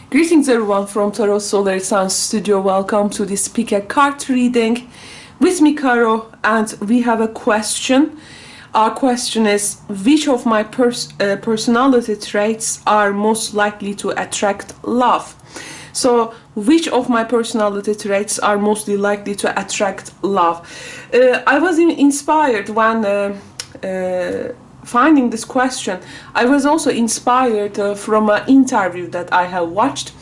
Greetings everyone from Tarot Solar Sun Studio. Welcome to this pick a card reading with me, Caro, and we have a question. Our question is, which of my personality traits are most likely to attract love? So, which of my personality traits are mostly likely to attract love? I was inspired when finding this question. I was also inspired from an interview that I have watched.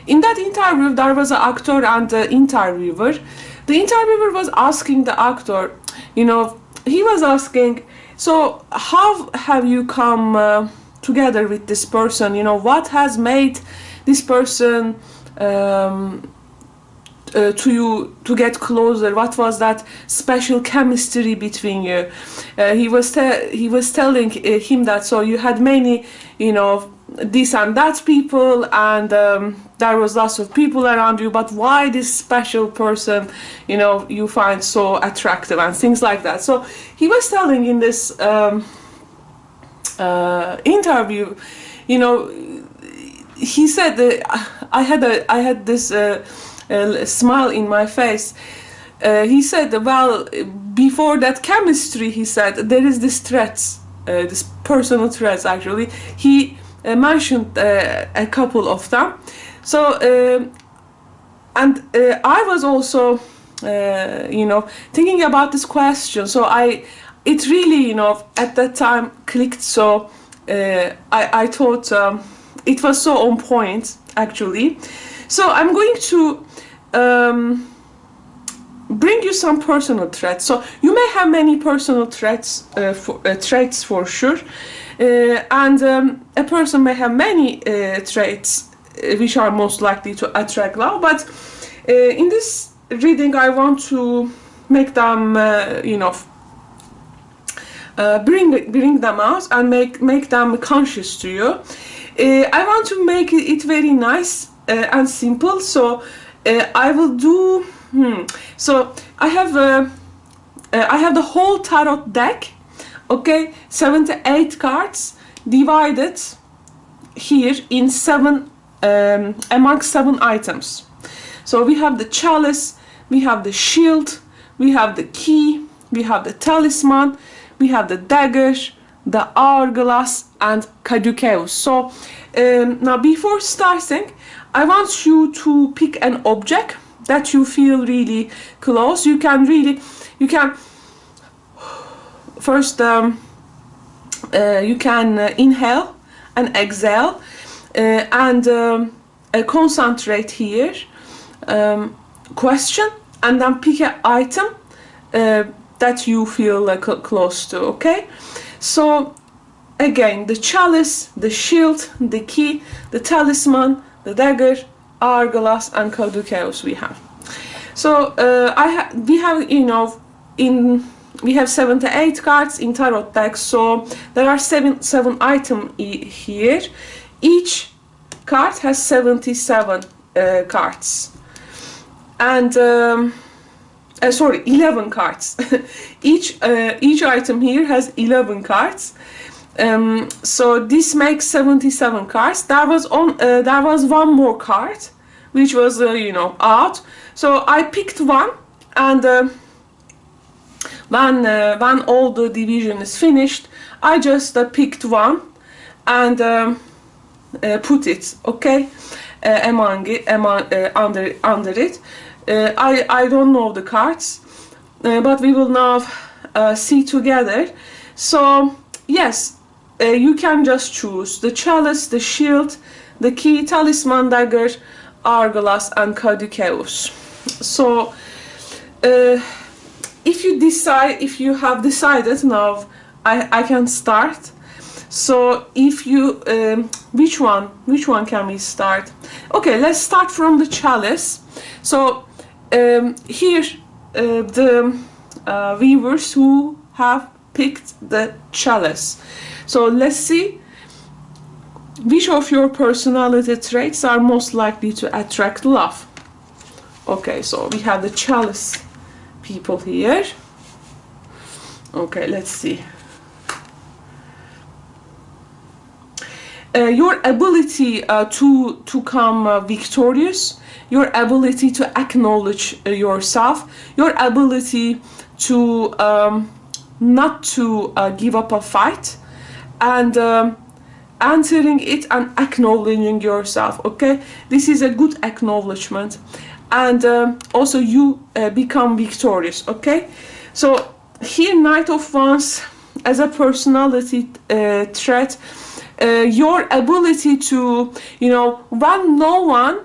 In that interview, there was an actor and the interviewer. The interviewer was asking the actor, he was asking, so how have you come together with this person? What has made this person to you to get closer? What was that special chemistry between you? He was telling him that, so you had many this and that people, and there was lots of people around you, but why this special person you find so attractive and things like that. So he was telling in this interview, he said, I had this smile in my face. He said, well, before that chemistry, he said, there is this threats, this personal threats actually. He mentioned a couple of them. So, and I was also, thinking about this question. So it really, at that time clicked. So I thought it was so on point, actually. So I'm going to bring you some personal traits. So you may have many personal traits for sure, and a person may have many traits which are most likely to attract love. But in this reading, I want to make them, bring them out and make them conscious to you. I want to make it very nice and simple. So I will do. So I have the whole tarot deck. Okay, 78 cards divided here in among 7 items. So we have the chalice, we have the shield, we have the key, we have the talisman, we have the dagger, the hourglass, and Caduceus. So now before starting, I want you to pick an object that you feel really close. You can first you can inhale and exhale and concentrate here, question, and then pick an item that you feel close to. Okay, so again, the chalice, the shield, the key, the talisman, the dagger, hourglass, and Caduceus we have. So we have 78 cards in tarot deck. So there are seven items here. Each card has 77 cards, and 11 cards. each item here has 11 cards. So this makes 77 cards. There was one more card which was out. So I picked one, and when all the division is finished, I just picked one and put it, okay, under it. I don't know the cards, but we will now see together. So yes, you can just choose the chalice, the shield, the key, talisman, dagger, hourglass, and Caduceus. So if you have decided now, I can start. So if you which one can we start? Okay, let's start from the chalice. So here the viewers who have picked the chalice. So let's see which of your personality traits are most likely to attract love. Okay, so we have the chalice people here. Okay, let's see. your ability to come victorious, your ability to acknowledge yourself, your ability to not to give up a fight, and answering it and acknowledging yourself. Okay, this is a good acknowledgement, and also you become victorious. Okay, so here Knight of Wands as a personality trait, your ability to, you know, when no one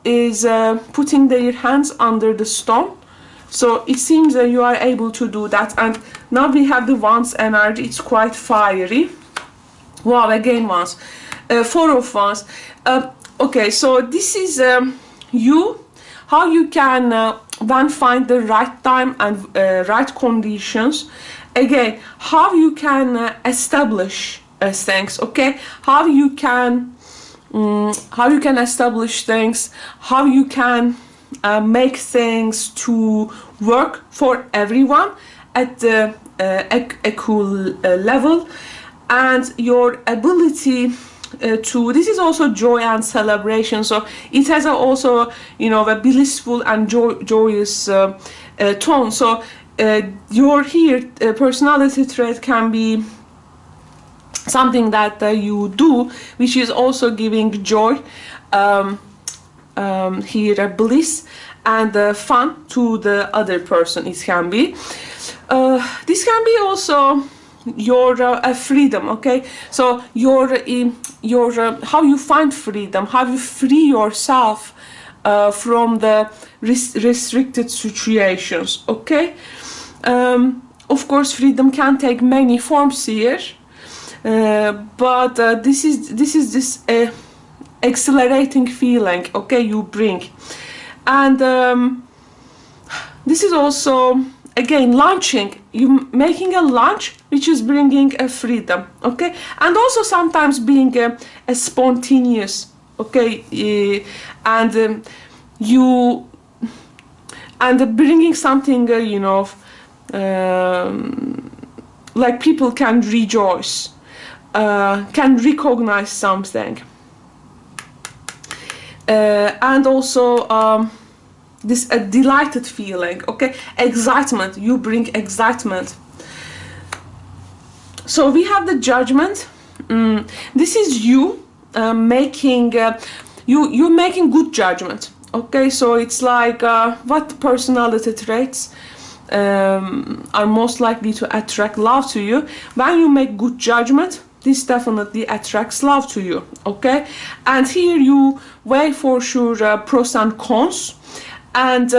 is putting their hands under the stone, so it seems that you are able to do that. And now we have the Wands energy, it's quite fiery. Wow, again Wands, Four of Wands. Okay, so this is you, how you can then find the right time and right conditions. Again, how you can establish things. Okay, how you can establish things, how you can make things to work for everyone at the equal level, and your ability to, this is also joy and celebration, so it has also, you know, a blissful and joyous tone. So your here personality trait can be something that you do which is also giving joy, here a bliss and fun to the other person. It can be this can be also your freedom. Okay, so your how you find freedom, how you free yourself from the restricted situations. Okay, of course freedom can take many forms here, but this is this exhilarating feeling, okay, you bring. And this is also again launching, you making a launch which is bringing a freedom. Okay, and also sometimes being a spontaneous. Okay, and you and bringing something you know, like people can rejoice, can recognize something, and also this a delighted feeling. Okay, excitement, you bring excitement. So we have the Judgment. This is you making you're making good judgment. Okay, so it's like what personality traits are most likely to attract love to you. When you make good judgment, this definitely attracts love to you. Okay, and here you weigh for sure pros and cons, and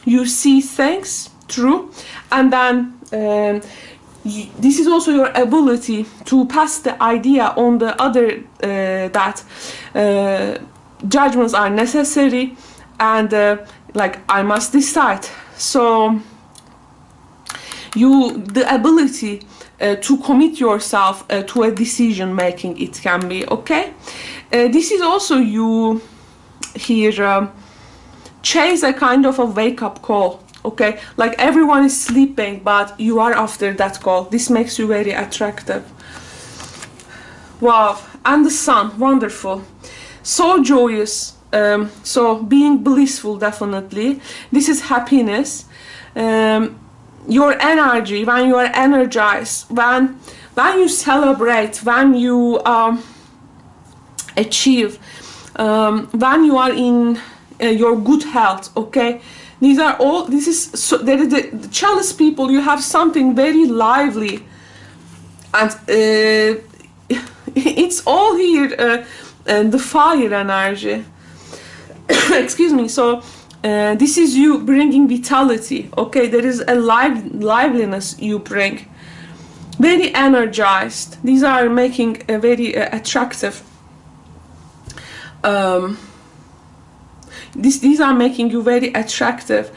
you see things through, and then this is also your ability to pass the idea on the other that judgments are necessary, and like I must decide. So you the ability to commit yourself to a decision making, it can be. Okay, this is also you here chase a kind of a wake-up call. Okay, like everyone is sleeping but you are after that call. This makes you very attractive. Wow, and the Sun, wonderful, so joyous, so being blissful. Definitely this is happiness. Your energy, when you are energized, when you celebrate, when you achieve, when you are in your good health. Okay, these are all, this is so, there is the Chalice people, you have something very lively, and it's all here the fire energy. Excuse me. So this is you bringing vitality. Okay, there is a liveliness you bring, very energized. These are making a very attractive. These are making you very attractive,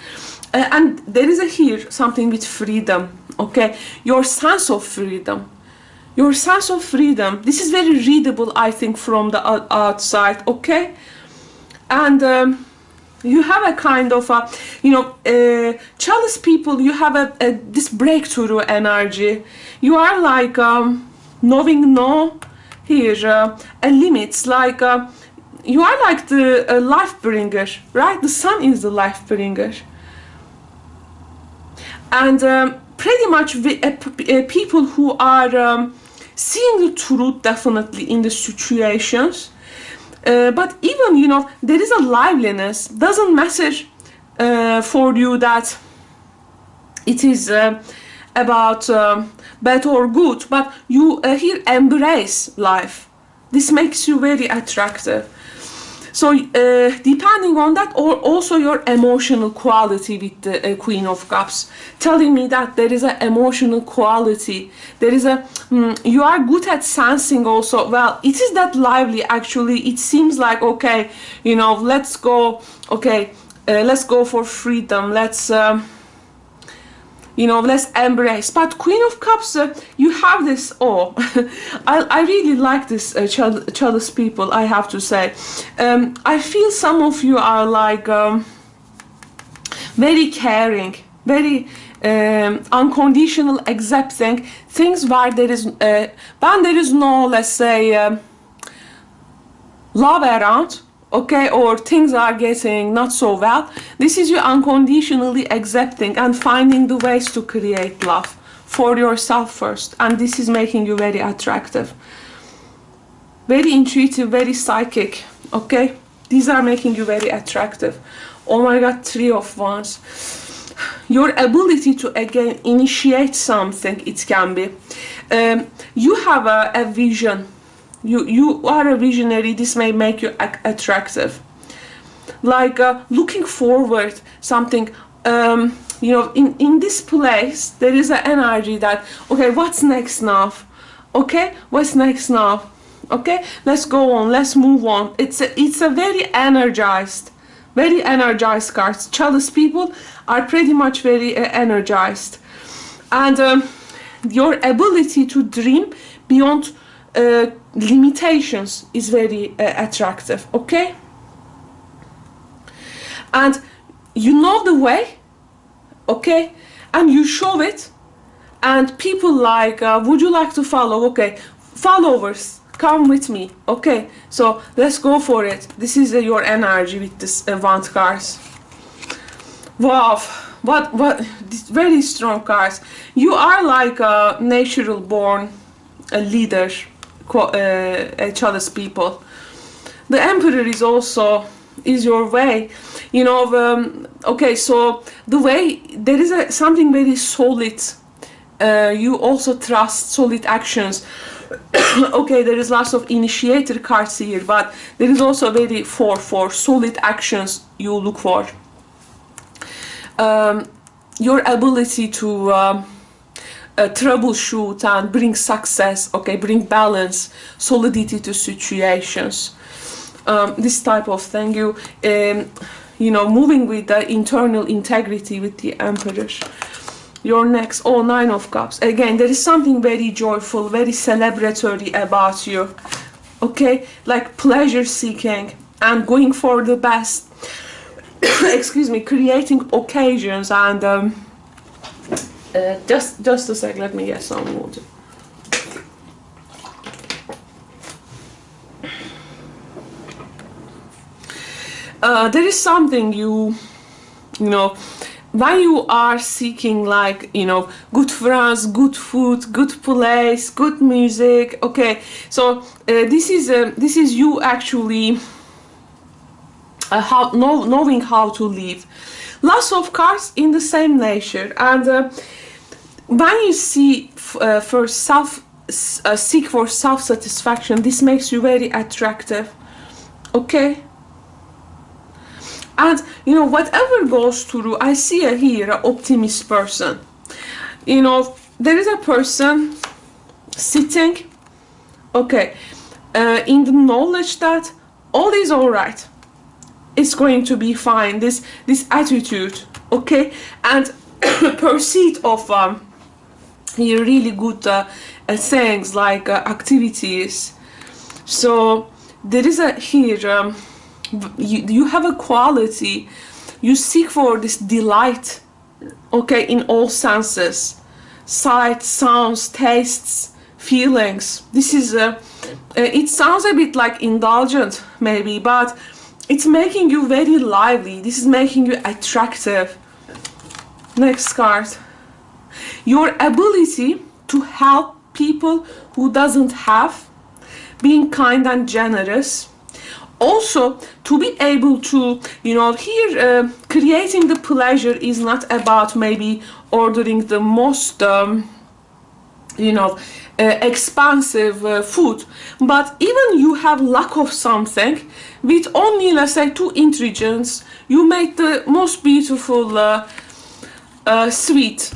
and there is a here something with freedom. Okay, your sense of freedom, your sense of freedom. This is very readable, I think, from the outside. Okay, and you have a kind of a, you know, Chalice people, you have a this breakthrough energy. You are like knowing no, here a limit, like you are like the life bringer, right? The sun is the life bringer. And pretty much people who are seeing the truth definitely in the situations. But even, you know, there is a liveliness. Doesn't matter for you that it is about bad or good, but you here embrace life. This makes you very attractive. So depending on that, or also your emotional quality with the Queen of Cups, telling me that there is an emotional quality, there is a you are good at sensing also. Well, it is that lively actually. It seems like, okay, you know, let's go, okay, let's go for freedom, let's you know, let's embrace. But Queen of Cups, you have this, oh, I really like this Chalice people, I have to say. I feel some of you are like very caring, very unconditional, accepting things where there is, when there is no, let's say, love around, okay, or things are getting not so well. This is you unconditionally accepting and finding the ways to create love for yourself first, and this is making you very attractive, very intuitive, very psychic, okay? These are making you very attractive. Oh my God, 3 of Wands. Your ability to again initiate something, it can be. You have a vision. You are a visionary. This may make you attractive, like looking forward something. You know, in this place there is an energy that, okay, what's next now? Okay, what's next now? Okay, let's go on, let's move on. It's a very energized cards. Chalice people are pretty much very energized, and your ability to dream beyond limitations is very attractive, okay? And you know the way, okay? And you show it, and people like, would you like to follow? Okay, followers, come with me, okay? So let's go for it. This is your energy with this Wand cards. Wow, what very strong cards. You are like a natural born leader, Chalice people. The Emperor is also your way, you know. Okay, so the way there is something very solid. You also trust solid actions. Okay, there is lots of initiator cards here, but there is also very for solid actions you look for. Your ability to troubleshoot and bring success, okay, bring balance, solidity to situations, this type of thing. You know, moving with the internal integrity with the Emperor. Your next, oh, 9 of Cups. Again, there is something very joyful, very celebratory about you, okay, like pleasure seeking and going for the best. Excuse me, creating occasions. And just a sec, let me get some water. There is something you know, when you are seeking, like, you know, good friends, good food, good place, good music, okay, so this is you actually knowing how to live. Lots of cards in the same nature, and when you see for seek for self-satisfaction, this makes you very attractive, okay? And you know, whatever goes through, I see here an optimist person. You know, there is a person sitting, okay, in the knowledge that all is all right. It's going to be fine. This attitude, okay, and pursuit of really good things like activities. So there is a here. You have a quality. You seek for this delight, okay, in all senses, sight, sounds, tastes, feelings. This is It sounds a bit like indulgent maybe, but it's making you very lively. This is making you attractive. Next card. Your ability to help people who doesn't have, being kind and generous. Also, to be able to, you know, here creating the pleasure is not about maybe ordering the most, you know, expensive food, but even you have lack of something, with only, let's say, 2 ingredients, you make the most beautiful sweet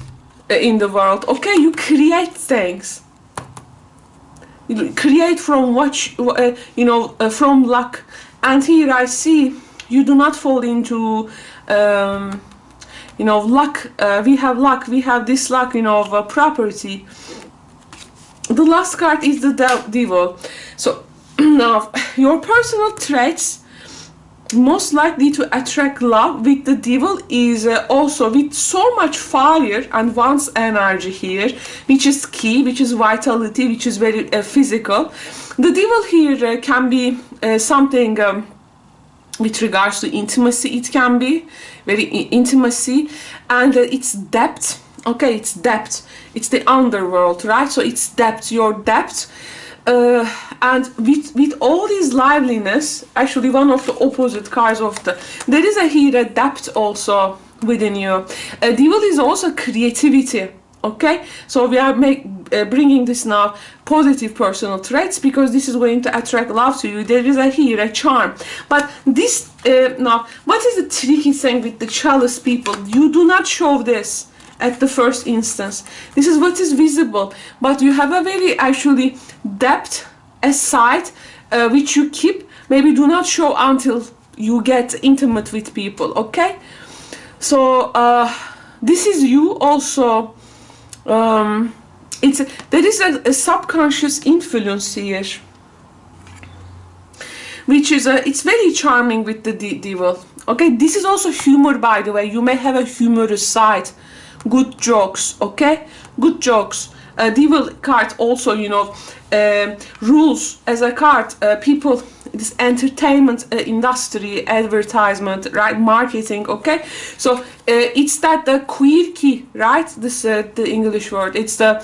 in the world. Okay, you create things. You create from what you know, from luck. And here I see you do not fall into you know, luck. We have luck, we have this luck, you know, of property. The last card is the devil. So now your personal traits most likely to attract love with the devil is also with so much fire and one's energy here, which is key, which is vitality, which is very physical. The devil here can be something with regards to intimacy. It can be very intimacy, and it's depth. Okay, it's depth. It's the underworld, right? So it's depth, your depth. And with all this liveliness, actually one of the opposite cards of the, there is here a depth also within you. Devil is also creativity. Okay, so we are bringing this now positive personal traits, because this is going to attract love to you. There is here a charm, but this now, what is the tricky thing with the Chalice people? You do not show this at the first instance. This is what is visible, but you have a very actually depth aside, which you keep, maybe do not show until you get intimate with people. Okay, so this is you also. There is a subconscious influence here, which is it's very charming with the devil. Okay, this is also humor, by the way. You may have a humorous side, good jokes. Okay, good jokes. Devil card also, you know, rules as a card. People, this entertainment industry, advertisement, right, marketing. Okay, so it's that the quirky, right? This the English word. It's the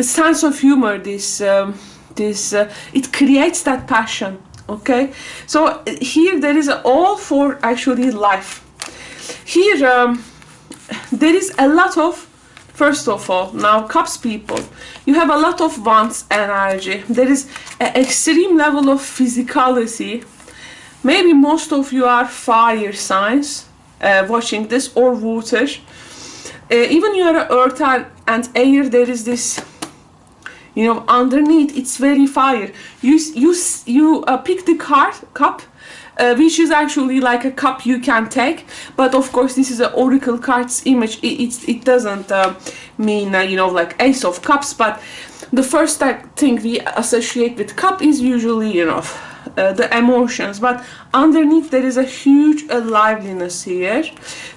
sense of humor. This it creates that passion. Okay, so here there is all for actually life. Here there is a lot of, first of all, now cups people, you have a lot of wants energy. There is an extreme level of physicality. Maybe most of you are fire signs watching this, or water. Even you are earth and air. There is this, you know, underneath it's very fire. You pick the cup, which is actually like a cup you can take, but of course this is an oracle card's image. It doesn't mean you know, like ace of cups, but the first thing we associate with cup is usually, you know, the emotions, but underneath there is a huge liveliness here.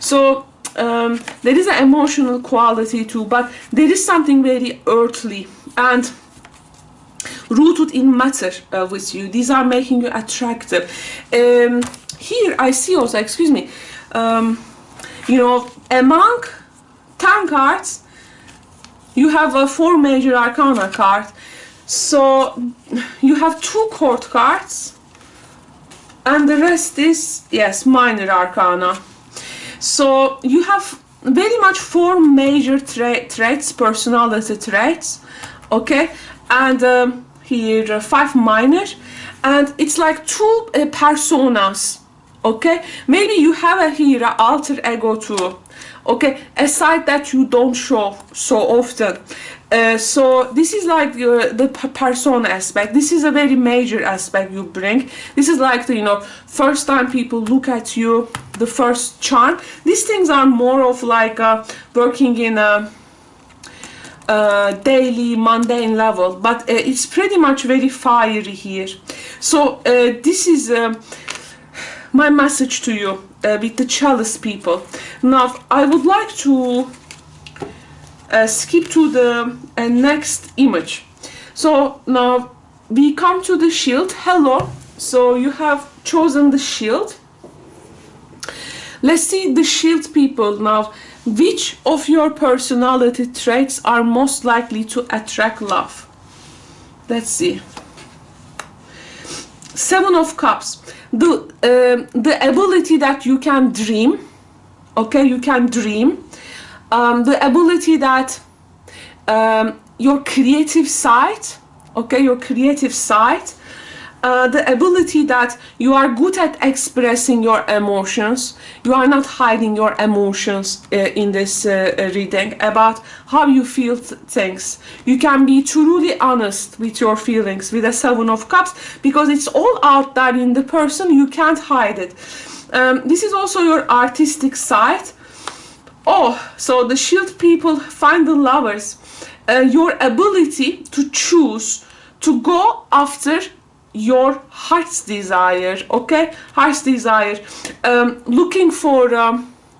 So there is an emotional quality too, but there is something very earthly and rooted in matter with you. These are making you attractive. Here I see also, excuse me, you know, among 10 cards you have a 4 major arcana card, so you have 2 court cards and the rest is, yes, minor arcana. So you have very much 4 major traits, personality traits. Okay, and here 5 minor, and it's like 2 personas. Okay, maybe you have here an alter ego too. Okay, a side that you don't show so often. So this is like the persona aspect. This is a very major aspect you bring. This is like the, you know, first time people look at you, the first charm. These things are more of like working in a daily mundane level, but it's pretty much very fiery here. So this is my message to you with the Chalice people. Now I would like to skip to the next image. So now we come to the shield. Hello. So you have chosen the shield. Let's see the shield people now. Which of your personality traits are most likely to attract love? Let's see. Seven of Cups. The ability that you can dream. Okay, you can dream. The ability that your creative side. Okay, your creative side. The ability that you are good at expressing your emotions. You are not hiding your emotions in this reading about how you feel things. You can be truly honest with your feelings with the Seven of Cups, because it's all out there in the person. You can't hide it. This is also your artistic side. Oh, so the shield people, find the Lovers. Your ability to choose to go after your heart's desire. Okay, heart's desire. Looking for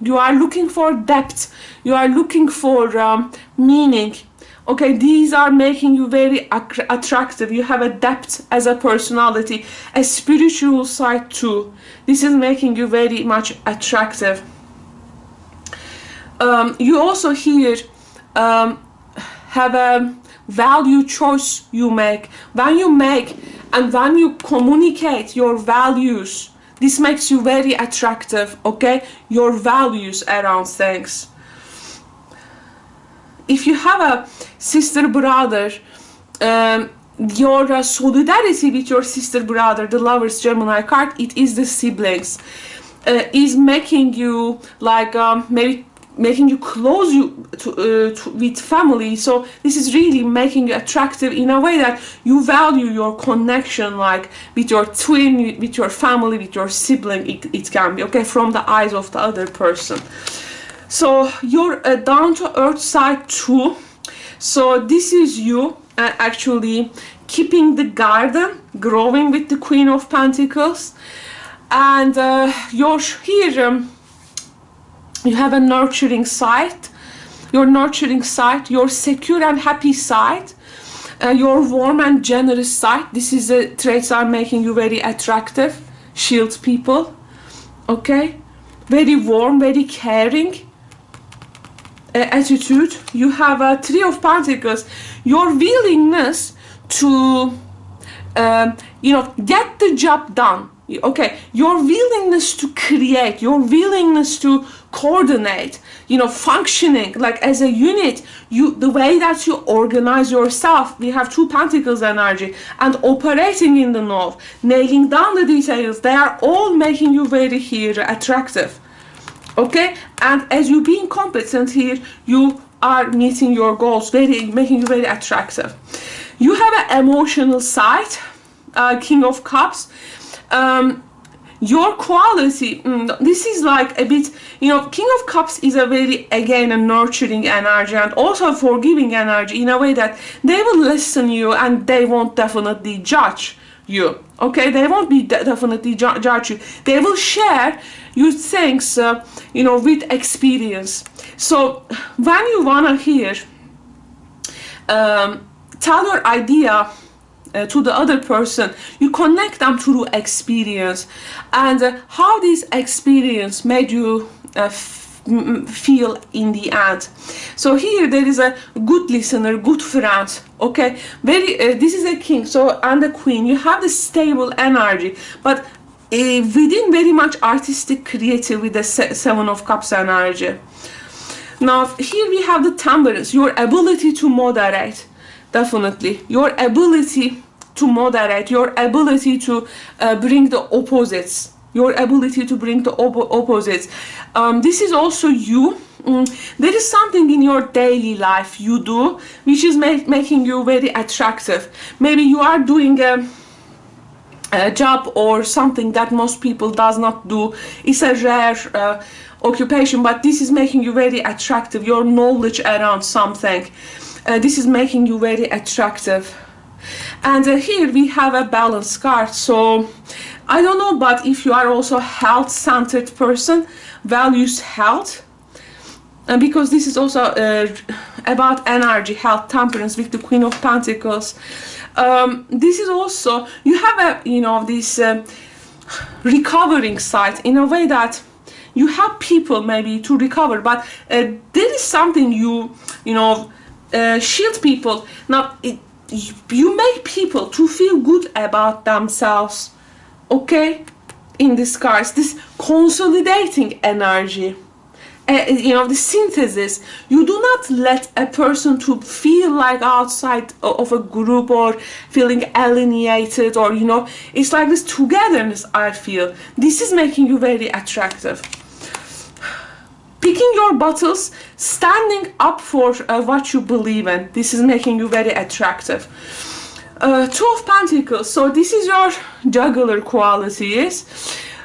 you are looking for depth, you are looking for meaning. Okay, these are making you very attractive. You have a depth as a personality, a spiritual side too. This is making you very much attractive. You also here have a value choice you make. When you make and when you communicate your values, this makes you very attractive. Okay, your values around things. If you have a sister brother, your solidarity with your sister brother, the Lovers Gemini card, it is the siblings, is making you like maybe making you close with family. So this is really making you attractive in a way that you value your connection, like with your twin, with your family, with your sibling. It can be, okay, from the eyes of the other person. So your down to earth side too. So this is you actually keeping the garden growing with the Queen of Pentacles, and you're here. You have a nurturing side, your nurturing side, your secure and happy side, your warm and generous side. This is the traits are making you very attractive, shield people. Okay, very warm, very caring attitude. You have a Three of Pentacles. Your willingness to, get the job done. Okay, your willingness to create, your willingness to coordinate, functioning like as a unit, the way that you organize yourself. We have Two Pentacles energy, and operating in the know, nailing down the details, they are all making you very here attractive. Okay, and as you being competent here, you are meeting your goals, making you very attractive. You have an emotional side, King of Cups. Your quality, this is like a bit, King of Cups is a very, again, a nurturing energy and also a forgiving energy, in a way that they will listen you and they won't definitely judge you. Okay, they won't be definitely judge you. They will share you things, with experience. So when you wanna hear, tell your idea to the other person, you connect them through experience, and how this experience made you feel in the end. So here there is a good listener, good friend. Okay, this is a king, so, and the queen. You have the stable energy, but within very much artistic, creative with the Seven of Cups energy. Now here we have the Temperance, your ability to moderate. Definitely your ability to moderate, your ability to bring the opposites, your ability to bring the opposites. This is also you. There is something in your daily life you do which is making you very attractive. Maybe you are doing a job or something that most people does not do. It's a rare occupation, but this is making you very attractive. Your knowledge around something, this is making you very attractive. And here we have a balance card. So I don't know, but if you are also health-centered person, values health, and because this is also about energy, health, temperance with the Queen of Pentacles. This is also, you have a, you know, this recovering side in a way that you help people maybe to recover, but there is something you know, shield people. Now, you make people to feel good about themselves, okay? In this card, this consolidating energy. You know, the synthesis. You do not let a person to feel like outside of a group or feeling alienated, or, you know, it's like this togetherness. I feel this is making you very attractive. Picking your battles, standing up for what you believe in. This is making you very attractive. Two of Pentacles. So this is your juggler qualities.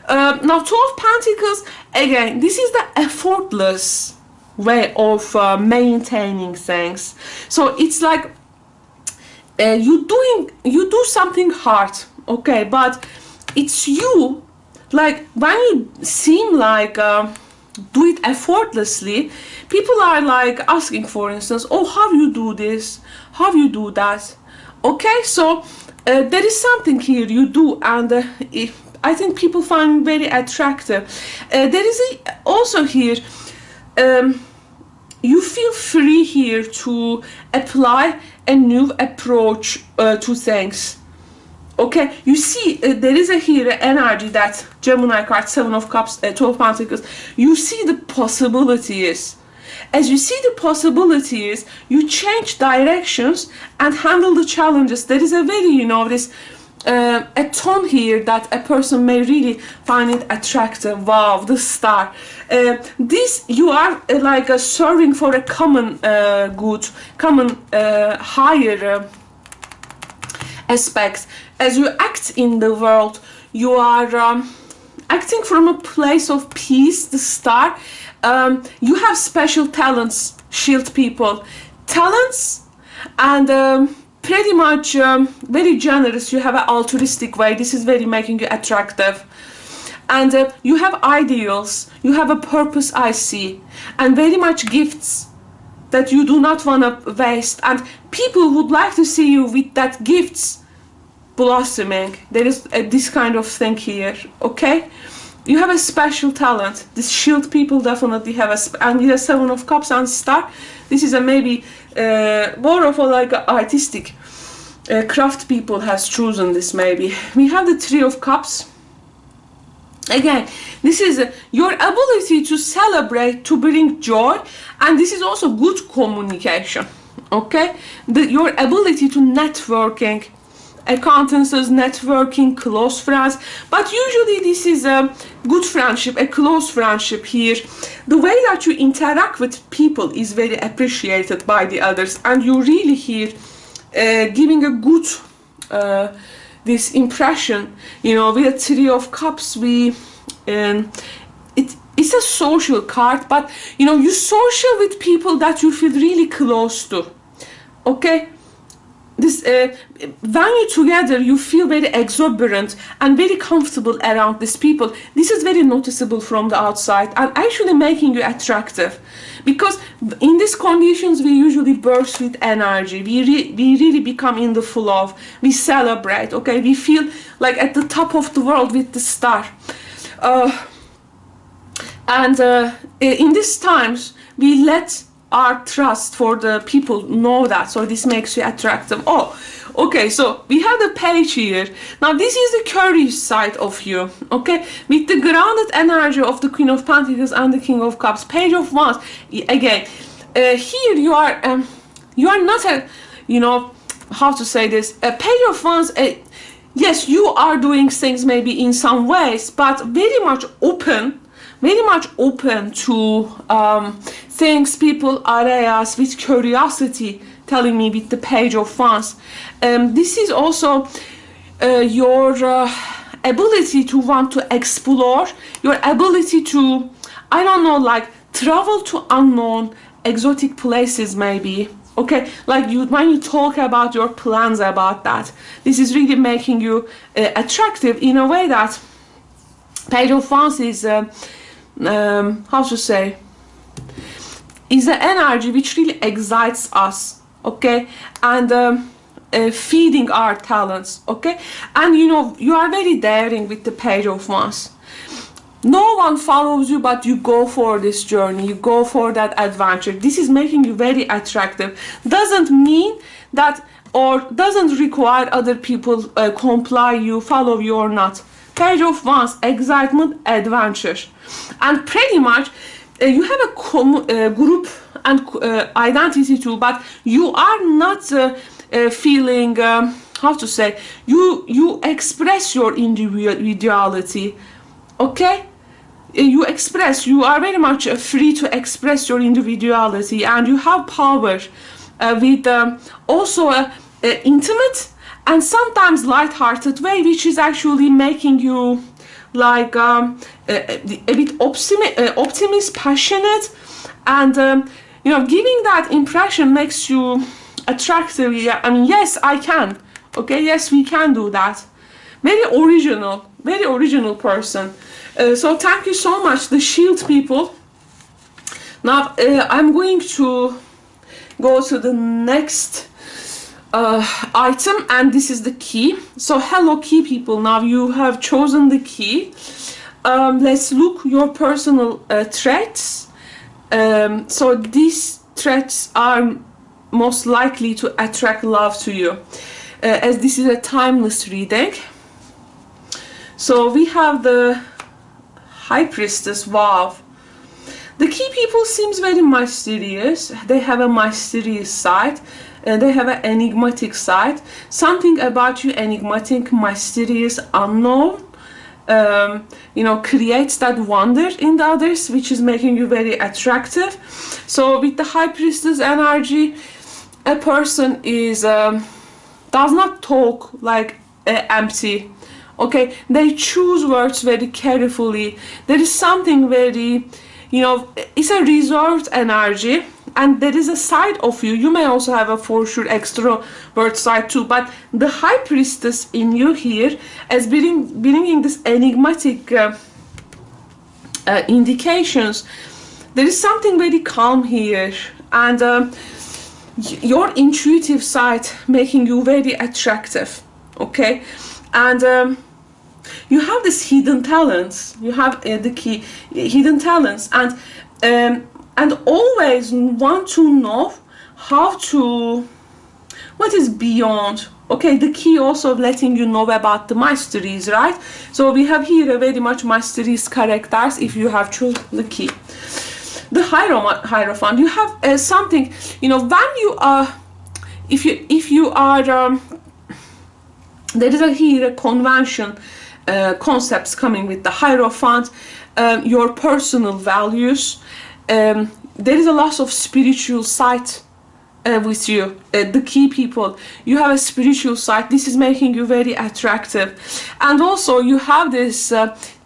Now, Two of Pentacles, again, this is the effortless way of maintaining things. So it's like you do something hard, okay, but it's you, like when you seem like do it effortlessly, people are like asking, for instance, oh, how you do this, how you do that, okay? So there is something here you do, and I think people find very attractive. There is also here, you feel free here to apply a new approach to things. Okay, you see, there is here energy that Gemini card, Seven of Cups, 12 Pentacles. You see the possibilities. As you see the possibilities, you change directions and handle the challenges. There is a very, you know, this a tone here that a person may really find it attractive. Wow, the Star. This, you are like serving for a common good, common higher aspect. As you act in the world, you are acting from a place of peace, the Star. You have special talents, shield people. Talents, and pretty much very generous. You have an altruistic way. This is very making you attractive. And you have ideals. You have a purpose, I see. And very much gifts that you do not want to waste. And people would like to see you with that gifts blossoming. There is this kind of thing here, okay? You have a special talent. This shield people definitely have and you have Seven of Cups and Star. This is a maybe more of a like artistic craft people has chosen this maybe. We have the Three of Cups. Again, this is your ability to celebrate, to bring joy, and this is also good communication, okay? Your ability to networking, acquaintances, networking, close friends, but usually this is a good friendship, a close friendship here. The way that you interact with people is very appreciated by the others, and you really here giving a good this impression, you know. With a Three of Cups, we it's a social card, but you know, you social with people that you feel really close to, okay? This when you're together, you feel very exuberant and very comfortable around these people. This is very noticeable from the outside and actually making you attractive, because in these conditions we usually burst with energy. We really become in the flow. We celebrate, okay? We feel like at the top of the world with the Star. In these times we let our trust for the people know that, so this makes you attractive. Oh, okay, so we have the Page here. Now this is the curious side of you, okay? With the grounded energy of the Queen of Pentacles and the King of Cups. Page of Wands, again, here you are not a, you know, how to say this, a Page of Wands. Yes, you are doing things maybe in some ways, but very much open to things, people, areas, with curiosity, telling me with the Page of Wands. This is also your ability to want to explore, your ability to, I don't know, like travel to unknown, exotic places maybe. Okay, like when you talk about your plans about that, this is really making you attractive in a way that Page of Wands is, how to say, is an energy which really excites us, okay, and feeding our talents, okay. And you know, you are very daring with the Page of Wands. No one follows you, but you go for this journey, you go for that adventure. This is making you very attractive. Doesn't mean that, or doesn't require other people comply you, follow you or not. Page of Wands, excitement, adventure. And pretty much you have a group and identity too, but you are not feeling, how to say, you express your individuality, okay. You are very much free to express your individuality, and you have power with also intimate and sometimes light-hearted way, which is actually making you like a bit optimist, passionate, and you know, giving that impression makes you attractive. Yeah, I mean, yes, I can, okay, yes, we can do that. Very original person. So thank you so much, the Shield people. Now I'm going to go to the next item, and this is the key. So hello key people, now you have chosen the key. Let's look your personal traits. So these traits are most likely to attract love to you, as this is a timeless reading. So we have the High Priestess. Wow, the key people seems very mysterious. They have a mysterious side, and they have an enigmatic side. Something about you, enigmatic, mysterious, unknown, you know, creates that wonder in the others, which is making you very attractive. So with the High Priestess energy, a person is does not talk like empty, okay. They choose words very carefully. There is something very, you know, it's a reserved energy, and there is a side of you. You may also have a for sure extrovert side too, but the High Priestess in you here is bringing this enigmatic indications. There is something very calm here, and your intuitive side making you very attractive, okay. And you have this hidden talents. You have the key hidden talents, and always want to know how to, what is beyond, okay. The key also letting you know about the mysteries, right? So we have here a very much mysterious characters if you have chosen the key. The Hierophant, you have something, you know, when you are, if you are there is here a convention concepts coming with the Hierophant, your personal values. There is a lot of spiritual side with you. The key people, you have a spiritual side. This is making you very attractive, and also you have this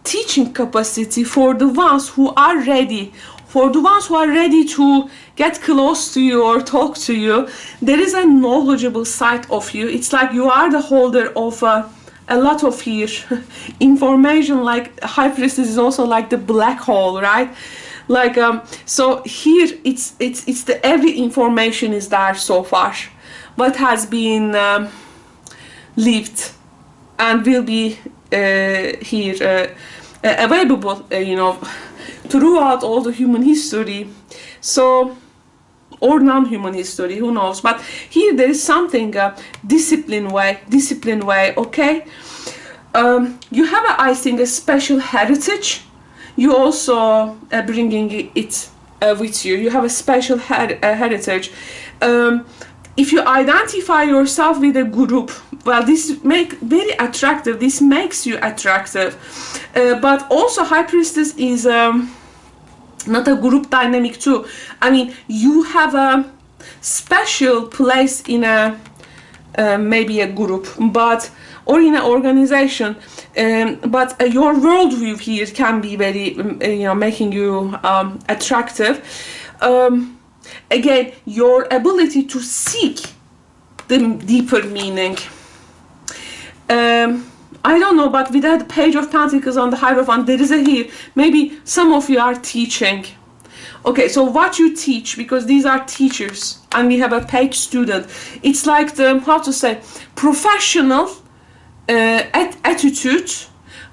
teaching capacity for the ones who are ready. For the ones who are ready to get close to you or talk to you, there is a knowledgeable side of you. It's like you are the holder of a lot of here information. Like High Priestess is also like the black hole, right? Like so here it's the every information is there so far, what has been lived and will be here available, you know, throughout all the human history. So, or non-human history, who knows. But here there is something discipline way, okay. You have I think a special heritage. You also bringing it with you. You have a special heritage. If you identify yourself with a group, well, this make very attractive. This makes you attractive. But also High Priestess is not a group dynamic too. I mean, you have a special place in a maybe a group, but or in an organization. But your worldview here can be very, you know, making you attractive. Again, your ability to seek the deeper meaning. I don't know, but without the Page of Pentacles on the Hierophant, there is a here. Maybe some of you are teaching. Okay, so what you teach, because these are teachers and we have a paid student, it's like the, how to say, professional attitude,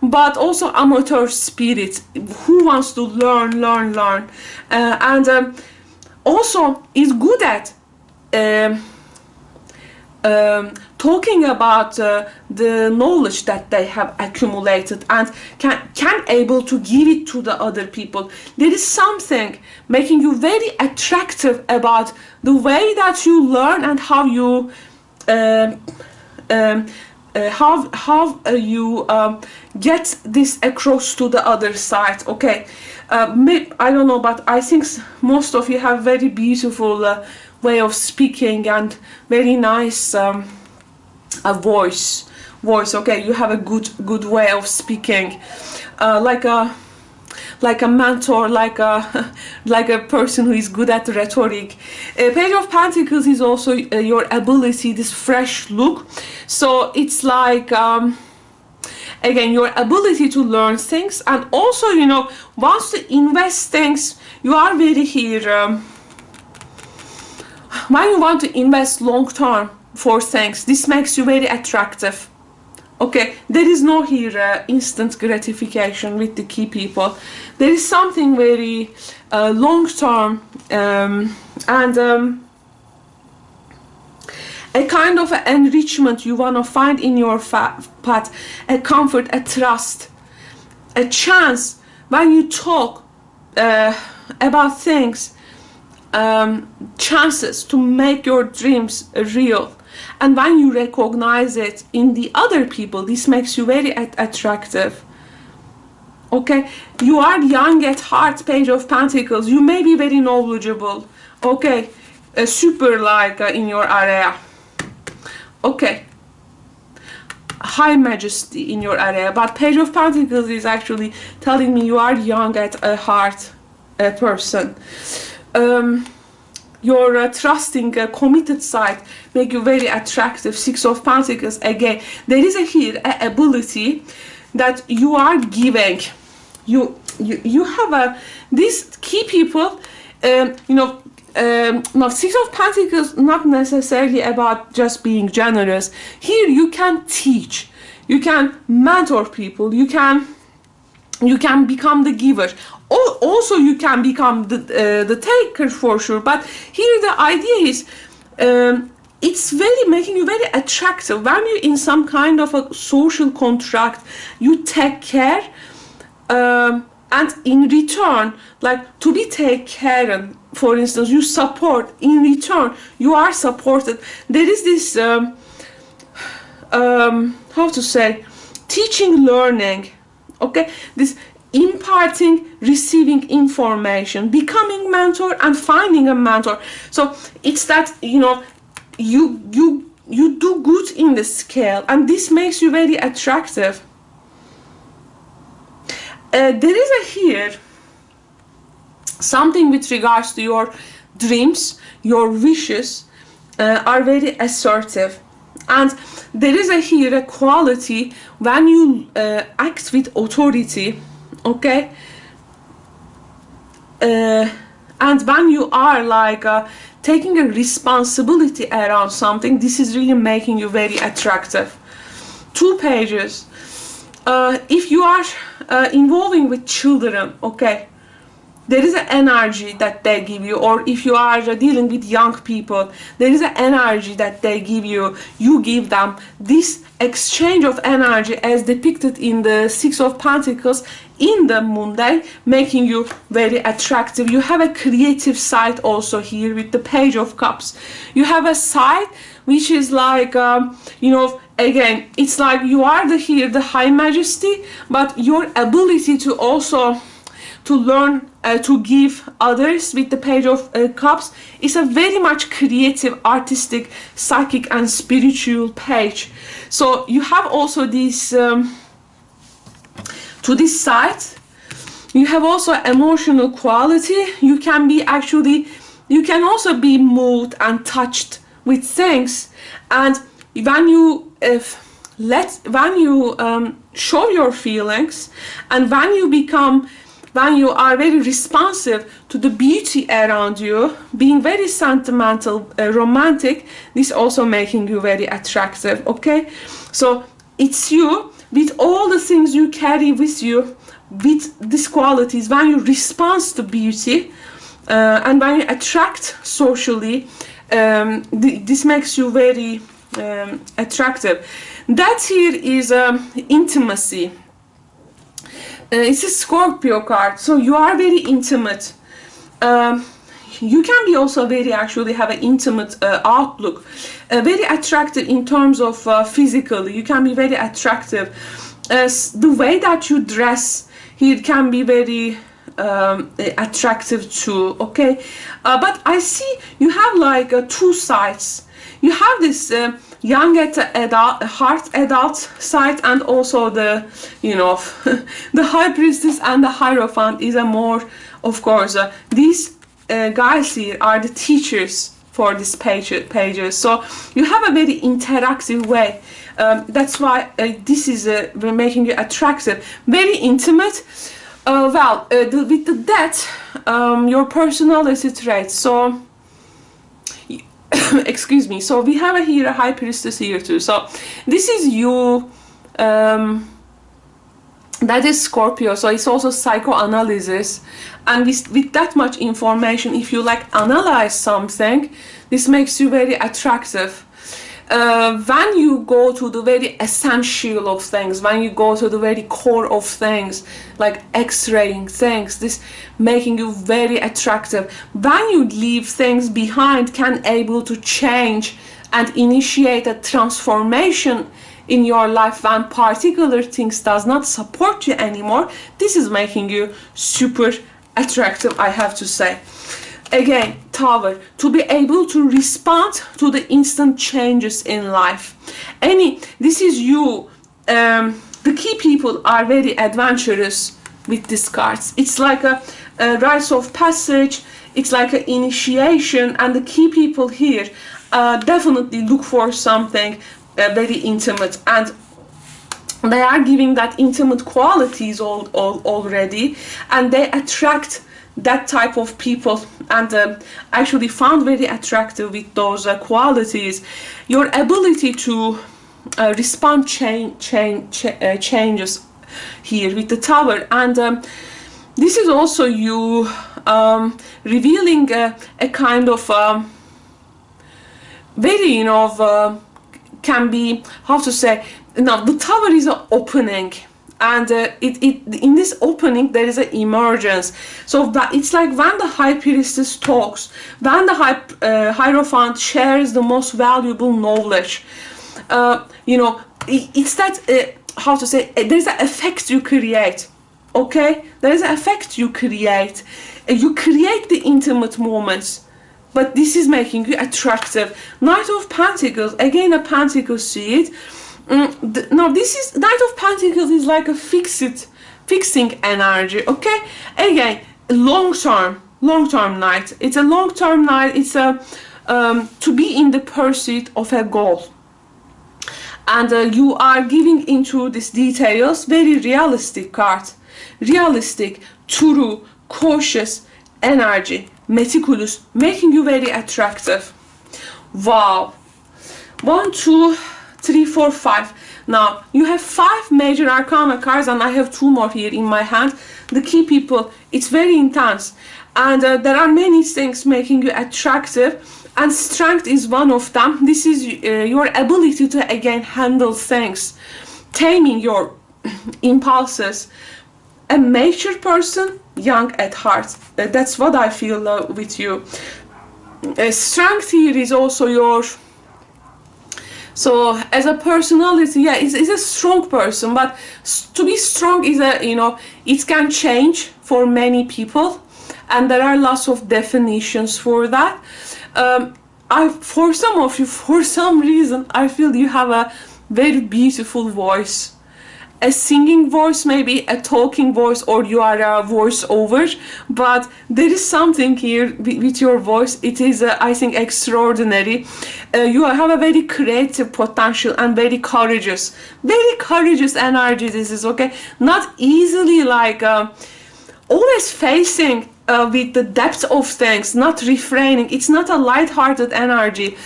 but also amateur spirit, who wants to learn, and also is good at talking about the knowledge that they have accumulated and can able to give it to the other people. There is something making you very attractive about the way that you learn and how you get this across to the other side. Okay, I don't know, but I think most of you have very beautiful way of speaking and very nice a voice. Okay, you have a good way of speaking, like a mentor, like a person who is good at rhetoric. Page of Pentacles is also your ability, this fresh look. So it's like again, your ability to learn things, and also, you know, once to invest things, you are very here. When you want to invest long term for things, this makes you very attractive. Okay, there is no here instant gratification with the key people. There is something very long term and a kind of enrichment you want to find in your path, a comfort, a trust, a chance when you talk about things, chances to make your dreams real. And when you recognize it in the other people, this makes you very attractive. Okay, you are young at heart, Page of Pentacles. You may be very knowledgeable. Okay, super like in your area. Okay, high majesty in your area. But Page of Pentacles is actually telling me you are young at heart person. Your trusting, committed side make you very attractive. Six of Pentacles, again, there is here a ability that you are giving. You have these key people, you know, now Six of Pentacles not necessarily about just being generous. Here you can teach, you can mentor people, you can become the giver. Also you can become the taker for sure, but here the idea is it's very making you very attractive when you in some kind of a social contract, you take care and in return, like to be taken care of, for instance, you support, in return you are supported. There is this how to say, teaching, learning, okay, this imparting, receiving information, becoming mentor and finding a mentor. So it's that, you know, you do good in the scale, and this makes you very attractive. There is here something with regards to your dreams, your wishes are very assertive, and there is here a quality when you act with authority. Okay, and when you are like taking a responsibility around something, this is really making you very attractive. 2 pages. If you are involving with children, okay, there is an energy that they give you, or if you are dealing with young people, there is an energy that they give you, you give them. This exchange of energy as depicted in the Six of Pentacles in the Moon Day, making you very attractive. You have a creative side also here with the Page of Cups. You have a side which is like, you know, again, it's like you are here the high majesty, but your ability to also to learn to give others with the Page of Cups is a very much creative, artistic, psychic and spiritual page. So you have also this to this side, you have also emotional quality. You can be actually, you can also be moved and touched with things, and when you show your feelings, and when you become when you are very responsive to the beauty around you, being very sentimental, romantic, this also making you very attractive, okay? So it's you with all the things you carry with you, with these qualities, when you respond to beauty, and when you attract socially, this makes you very attractive. That here is intimacy. It's a Scorpio card, so you are very intimate. You can be also very actually have an intimate outlook, very attractive in terms of physically. You can be very attractive. The way that you dress here can be very attractive too, okay? But I see you have like two sides. You have this young adult, heart adult side, and also the, you know, the High Priestess and the Hierophant is a more, of course, these guys here are the teachers for these pages. So you have a very interactive way. That's why this is making you attractive, very intimate. With the death, your personality traits. So, excuse me. So we have here a High Priestess here too. So this is you. That is Scorpio. So it's also psychoanalysis, and with that much information, if you like analyze something, this makes you very attractive. When you go to the very essential of things, when you go to the very core of things, like x-raying things, this making you very attractive. When you leave things behind, can able to change and initiate a transformation in your life when particular things does not support you anymore, this is making you super attractive, I have to say. Again, Tower, to be able to respond to the instant changes in life. This is you. The key people are very adventurous with these cards. It's like a rites of passage. It's like an initiation, and the key people here definitely look for something very intimate, and they are giving that intimate qualities already, and they attract that type of people, and actually found very attractive with those qualities. Your ability to respond changes here with the Tower, and this is also you revealing a kind of very, you know, can be, how to say, now the Tower is an opening, and in this opening there is an emergence. So that it's like when the High Priestess talks, when the Hierophant shares the most valuable knowledge, you know, it's that how to say, there's an effect you create, okay? There's an effect you create. You create the intimate moments, but this is making you attractive. Knight of Pentacles, again a Pentacle seed. Now this is, Knight of Pentacles is like a fixing energy, okay? Again, long-term Knight. It's a long-term Knight. It's a to be in the pursuit of a goal, and you are giving into these details. Very realistic card, realistic, true, cautious energy, meticulous, making you very attractive. Wow. 1, 2, 3, 4, 5. Now you have 5 major arcana cards, and I have 2 more here in my hand. The key people, it's very intense, and there are many things making you attractive, and strength is one of them. This is your ability to again handle things, taming your impulses. A mature person, young at heart. That's what I feel with you. Strength here is also your, so as a personality, yeah, it's a strong person, but to be strong is a, you know, it can change for many people, and there are lots of definitions for that. For some of you, for some reason, I feel you have a very beautiful voice. A singing voice, maybe a talking voice, or you are a voiceover, but there is something here with your voice. It is, I think, extraordinary. You have a very creative potential and very courageous energy. This is okay, not easily like always facing with the depth of things, not refraining. It's not a light-hearted energy.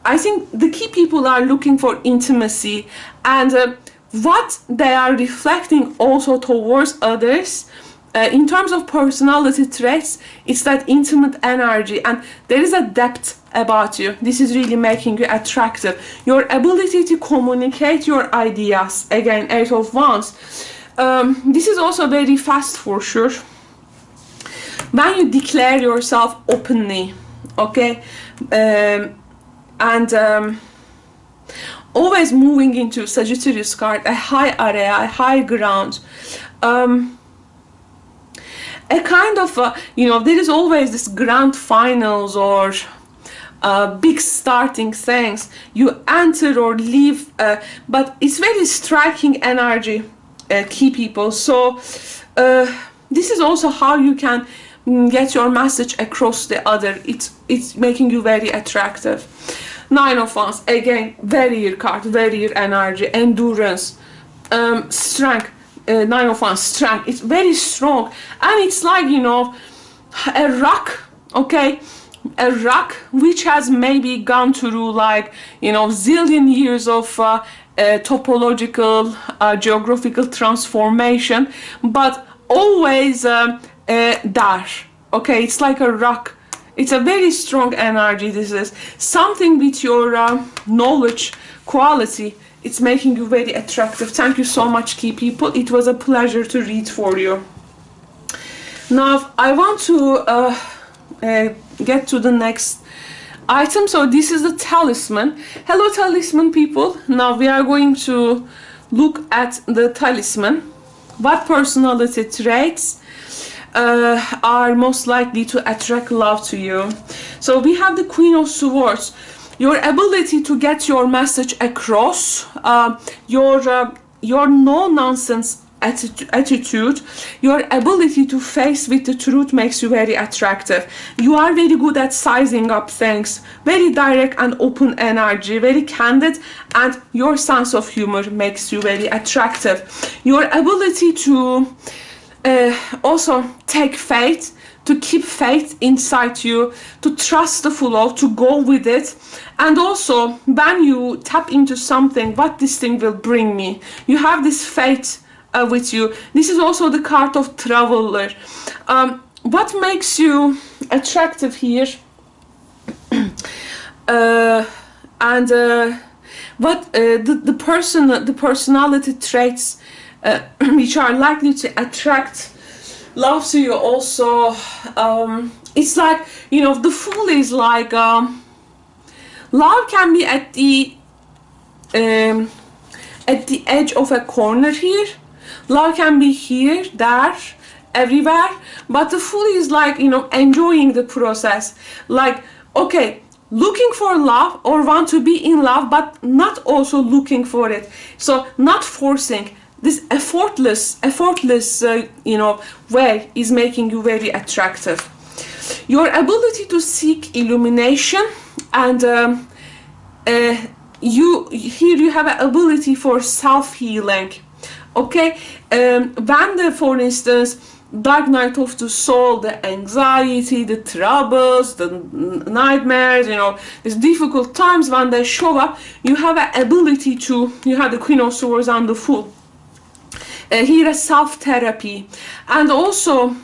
I think the key people are looking for intimacy, and what they are reflecting also towards others in terms of personality traits, it's that intimate energy, and there is a depth about you. This is really making you attractive. Your ability to communicate your ideas, again, 8 of Wands. This is also very fast for sure. When you declare yourself openly, okay, and always moving into Sagittarius card, a high area, a high ground, a kind of, you know, there is always this grand finals or big starting things. You enter or leave, but it's very striking energy, key people. So this is also how you can get your message across the other. It's making you very attractive. 9 of Wands, again, warrior card, warrior energy, endurance, strength. 9 of Wands, strength. It's very strong, and it's like, you know, a rock, okay, a rock which has maybe gone through, like, you know, zillion years of topological, geographical transformation, but always there, okay. It's like a rock. It's a very strong energy. This is something with your knowledge quality. It's making you very attractive. Thank you so much, key people. It was a pleasure to read for you. Now I want to get to the next item. So this is the talisman. Hello, talisman people. Now we are going to look at the talisman. What personality traits are most likely to attract love to you? So we have the Queen of Swords. Your ability to get your message across, your no-nonsense attitude, your ability to face with the truth makes you very attractive. You are very good at sizing up things, very direct and open energy, very candid, and your sense of humor makes you very attractive. Your ability to also take faith, to keep faith inside you, to trust the flow, to go with it, and also when you tap into something, what this thing will bring me, you have this faith with you. This is also the card of traveler. What makes you attractive here, and what the personality traits which are likely to attract love to you also, it's like, you know, the Fool is like, love can be at the edge of a corner here. Love can be here, there, everywhere, but the Fool is like, you know, enjoying the process. Like, okay, looking for love or want to be in love, but not also looking for it. So not forcing. This effortless, you know, way is making you very attractive. Your ability to seek illumination, and you have an ability for self-healing. Okay, when for instance, dark night of the soul, the anxiety, the troubles, the nightmares, you know, these difficult times, when they show up, you have an ability to, you have the Queen of Swords and the Fool. Here is self-therapy, and also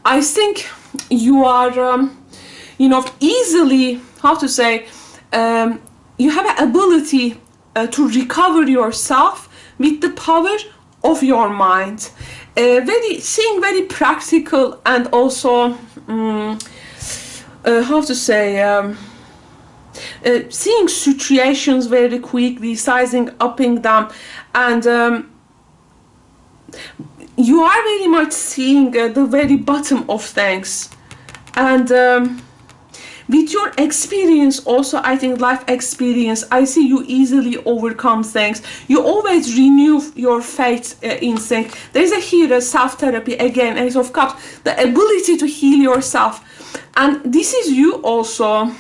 I think you are, you know, easily, how to say, you have an ability to recover yourself with the power of your mind. Seeing very practical, and also how to say, seeing situations very quickly, sizing upping them, and you are very much seeing the very bottom of things. And with your experience also, I think life experience, I see you easily overcome things. You always renew your faith in things. There's a self-therapy, again, Ace of Cups, the ability to heal yourself. And this is you also.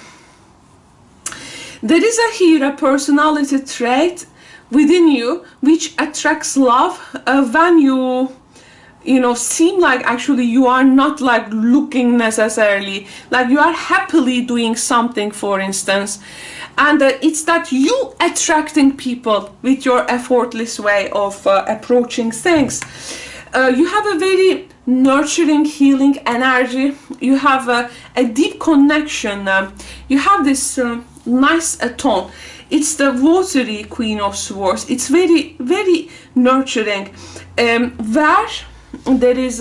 There is a personality trait within you which attracts love when you you know, seem like actually you are not like looking necessarily, like you are happily doing something, for instance. And it's that you attracting people with your effortless way of approaching things. You have a very nurturing, healing energy. You have a deep connection. You have this nice tone. It's the watery Queen of Swords. It's very, very nurturing. Where there is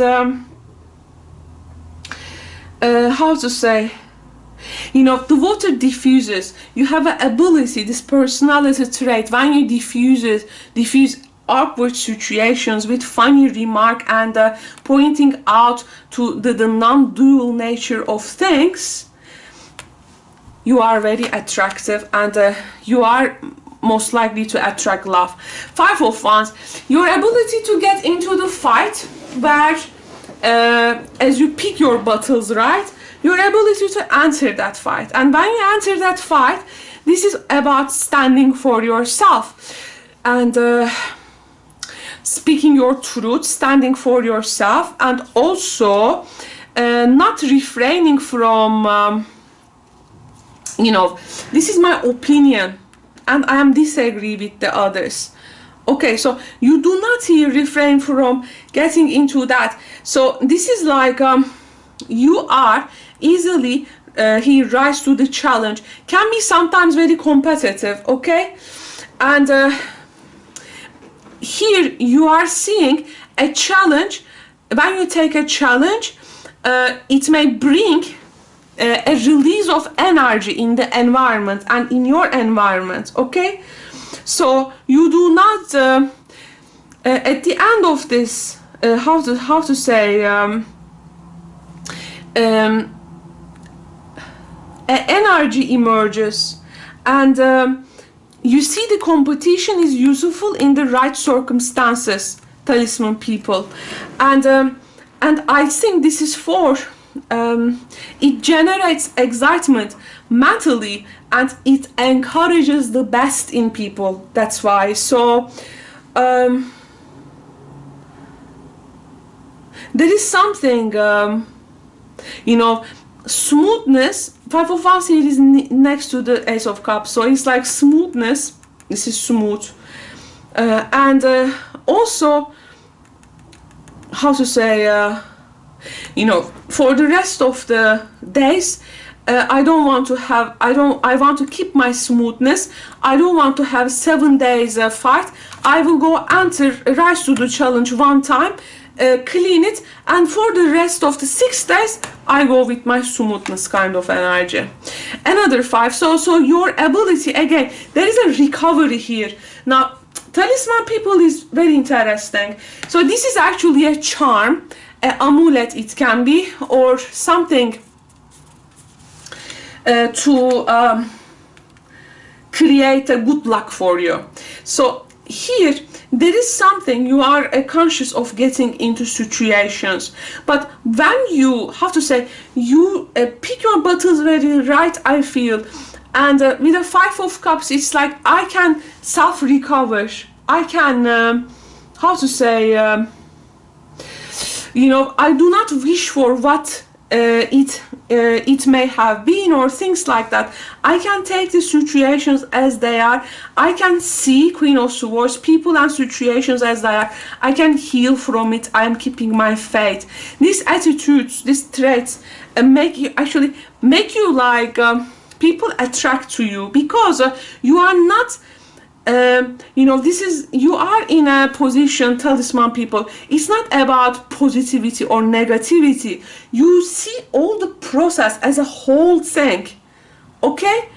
how to say, you know, the water diffuses. You have an ability, this personality trait, when you diffuse awkward situations with funny remark and pointing out to the non-dual nature of things, you are very attractive, and you are most likely to attract love. Five of Wands, your ability to get into the fight, where as you pick your battles, right, your ability to enter that fight. And when you enter that fight, this is about standing for yourself and speaking your truth, standing for yourself, and also not refraining from you know, this is my opinion and I am disagree with the others. Okay, so you do not here refrain from getting into that. So this is like you are easily he rise to the challenge, can be sometimes very competitive, okay? And here you are seeing a challenge. When you take a challenge, it may bring a release of energy in the environment and in your environment, okay? So you do not at the end of this how to say energy emerges, and you see the competition is useful in the right circumstances, Talisman people, and I think this is for it generates excitement mentally and it encourages the best in people. That's why. So there is something you know, smoothness. Five of Wands here is next to the Ace of Cups, so it's like smoothness. This is smooth, and also how to say, you know, for the rest of the days, I don't want to have, I want to keep my smoothness. I don't want to have 7 days fight. I will go rise to the challenge one time, clean it, and for the rest of the 6 days I go with my smoothness kind of energy. Another 5. So your ability, again, there is a recovery here. Now Talisman people is very interesting. So this is actually a charm, an amulet it can be, or something to create a good luck for you. So here there is something you are conscious of getting into situations, but when you, how to say, you pick your battles very right, I feel, and with the 5 of Cups it's like I can self-recover, I can how to say, you know, I do not wish for what it may have been or things like that. I can take the situations as they are. I can see Queen of Swords, people and situations as they are. I can heal from it. I am keeping my faith. These attitudes, these traits make you like people attract to you, because you are not you know, this is, you are in a position, Talisman people, it's not about positivity or negativity. You see all the process as a whole thing, okay?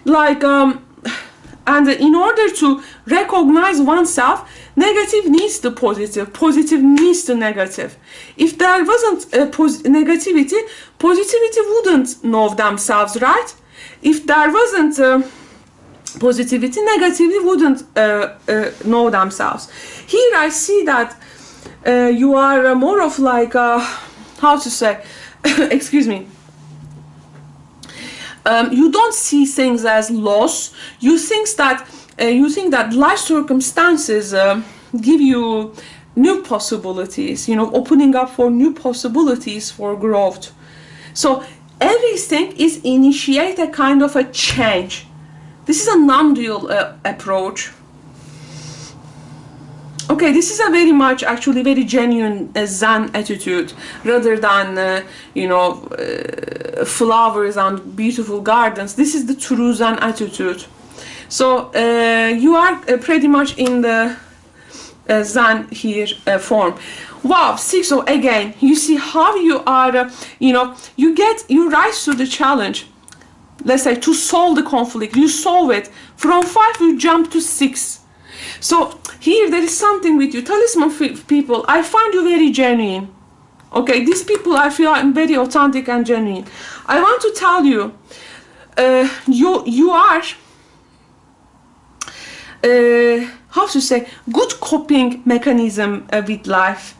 Like and in order to recognize oneself, negative needs the positive, positive needs the negative. If there wasn't negativity, positivity wouldn't know themselves, right? If there wasn't positivity, negativity wouldn't know themselves. Here I see that you are more of like how to say excuse me, you don't see things as loss. You think that life circumstances give you new possibilities, you know, opening up for new possibilities for growth. So everything is initiate a kind of a change. This is a non-dual approach. Okay, this is a very much, actually very genuine Zen attitude, rather than, you know, flowers and beautiful gardens. This is the true Zen attitude. So you are pretty much in the Zen here form. Wow, 6. So again, you see how you are, you know, you rise to the challenge. Let's say to solve the conflict, you solve it. From 5, you jump to 6. So here there is something with you. Talisman people, I find you very genuine. Okay, these people I feel are very authentic and genuine. I want to tell you, you are, how to say, good coping mechanism with life.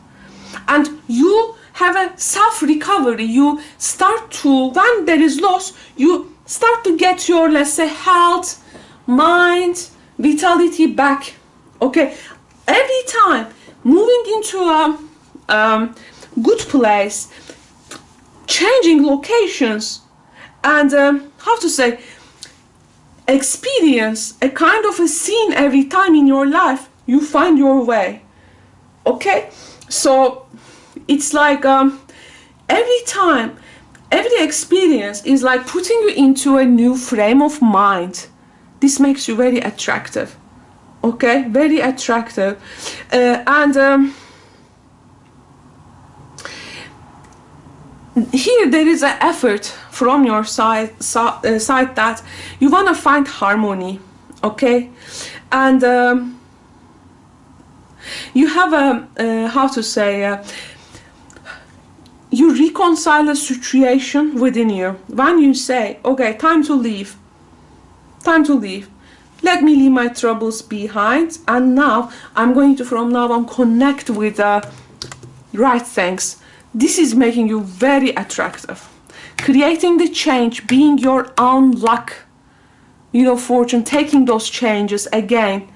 And you have a self-recovery. You start to, when there is loss, you start to get your, let's say, health, mind, vitality back. Okay, every time moving into a good place, changing locations, and how to say, experience a kind of a scene every time in your life, you find your way. Okay, so it's like every time, every experience is like putting you into a new frame of mind. This makes you very attractive. Okay, very attractive. And here there is an effort from your side that you want to find harmony. Okay, and you have a how to say, you reconcile a situation within you when you say, okay, time to leave, let me leave my troubles behind, and now I'm going to, from now on, connect with right things. This is making you very attractive. Creating the change, being your own luck, you know, fortune, taking those changes again.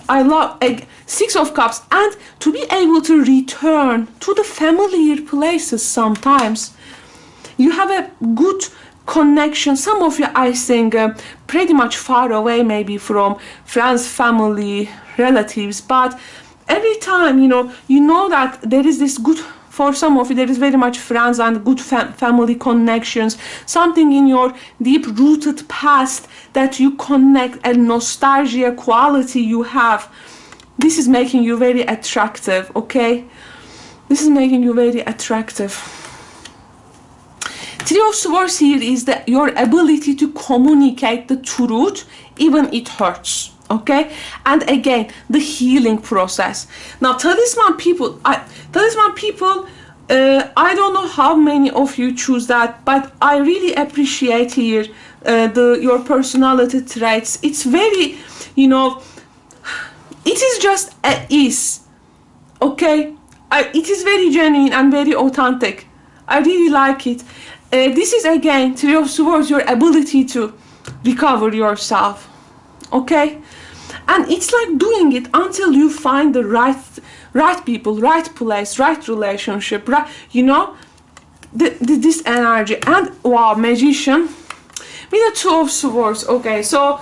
I love 6 of Cups, and to be able to return to the familiar places sometimes. You have a good connection. Some of you, I think, pretty much far away maybe from friends, family, relatives, but every time, you know that there is this good, for some of you there is very much friends and good family connections, something in your deep rooted past that you connect, a nostalgia quality you have. This is making you very attractive. Okay, this is making you very attractive. 3 of Swords here is your ability to communicate the truth, even it hurts. Okay, and again, the healing process. Now, Talisman people, I don't know how many of you choose that, but I really appreciate here your personality traits. It's very, it is just a is. Okay, it is very genuine and very authentic. I really like it. This is again 3 of Swords, your ability to recover yourself. Okay, and it's like doing it until you find the right people, right place, right relationship, right, this energy. And wow, Magician with the 2 of Swords. Okay, so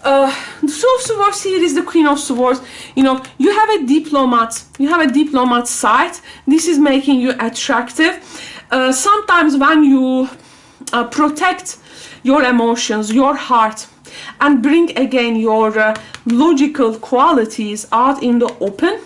the 2 of Swords here is the Queen of Swords. You have a diplomat side. This is making you attractive. Sometimes when you protect your emotions, your heart, and bring again your logical qualities out in the open,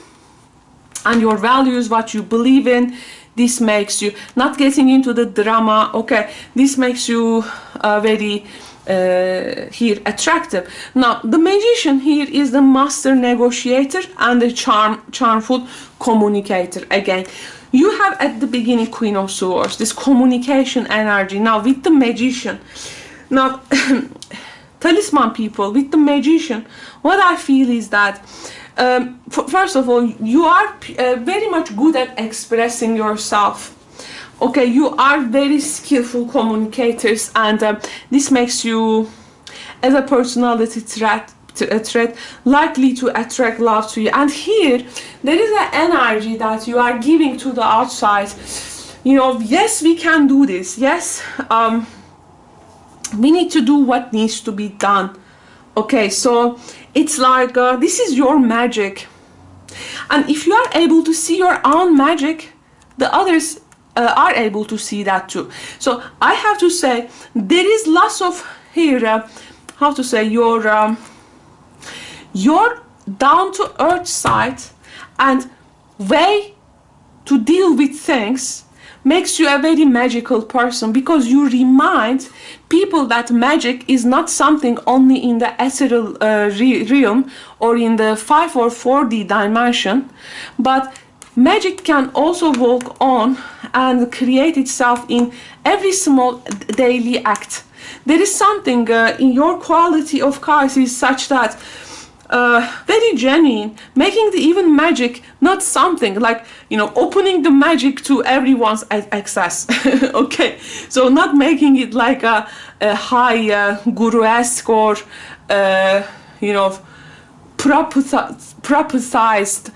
and your values, what you believe in, this makes you not getting into the drama. Okay, this makes you very here attractive. Now, the Magician here is the master negotiator and the charmful communicator. Again, you have at the beginning Queen of Swords, this communication energy. Now with the Magician, now Talisman people, with the Magician, what I feel is that first of all, you are very much good at expressing yourself. Okay, you are very skillful communicators, and this makes you, as a personality threat likely to attract love to you. And here there is an energy that you are giving to the outside. You know, yes, we can do this. Yes, we need to do what needs to be done. Okay, so it's like this is your magic, and if you are able to see your own magic, the others are able to see that too. So I have to say there is lots of here how to say your down-to-earth side and way to deal with things makes you a very magical person, because you remind people that magic is not something only in the ethereal realm or in the 5 or 4D dimension, but magic can also walk on and create itself in every small daily act. There is something in your quality of cards is such that very genuine, making the even magic not something like, you know, opening the magic to everyone's access. Okay, so not making it like a high guru-esque or you know, prophesized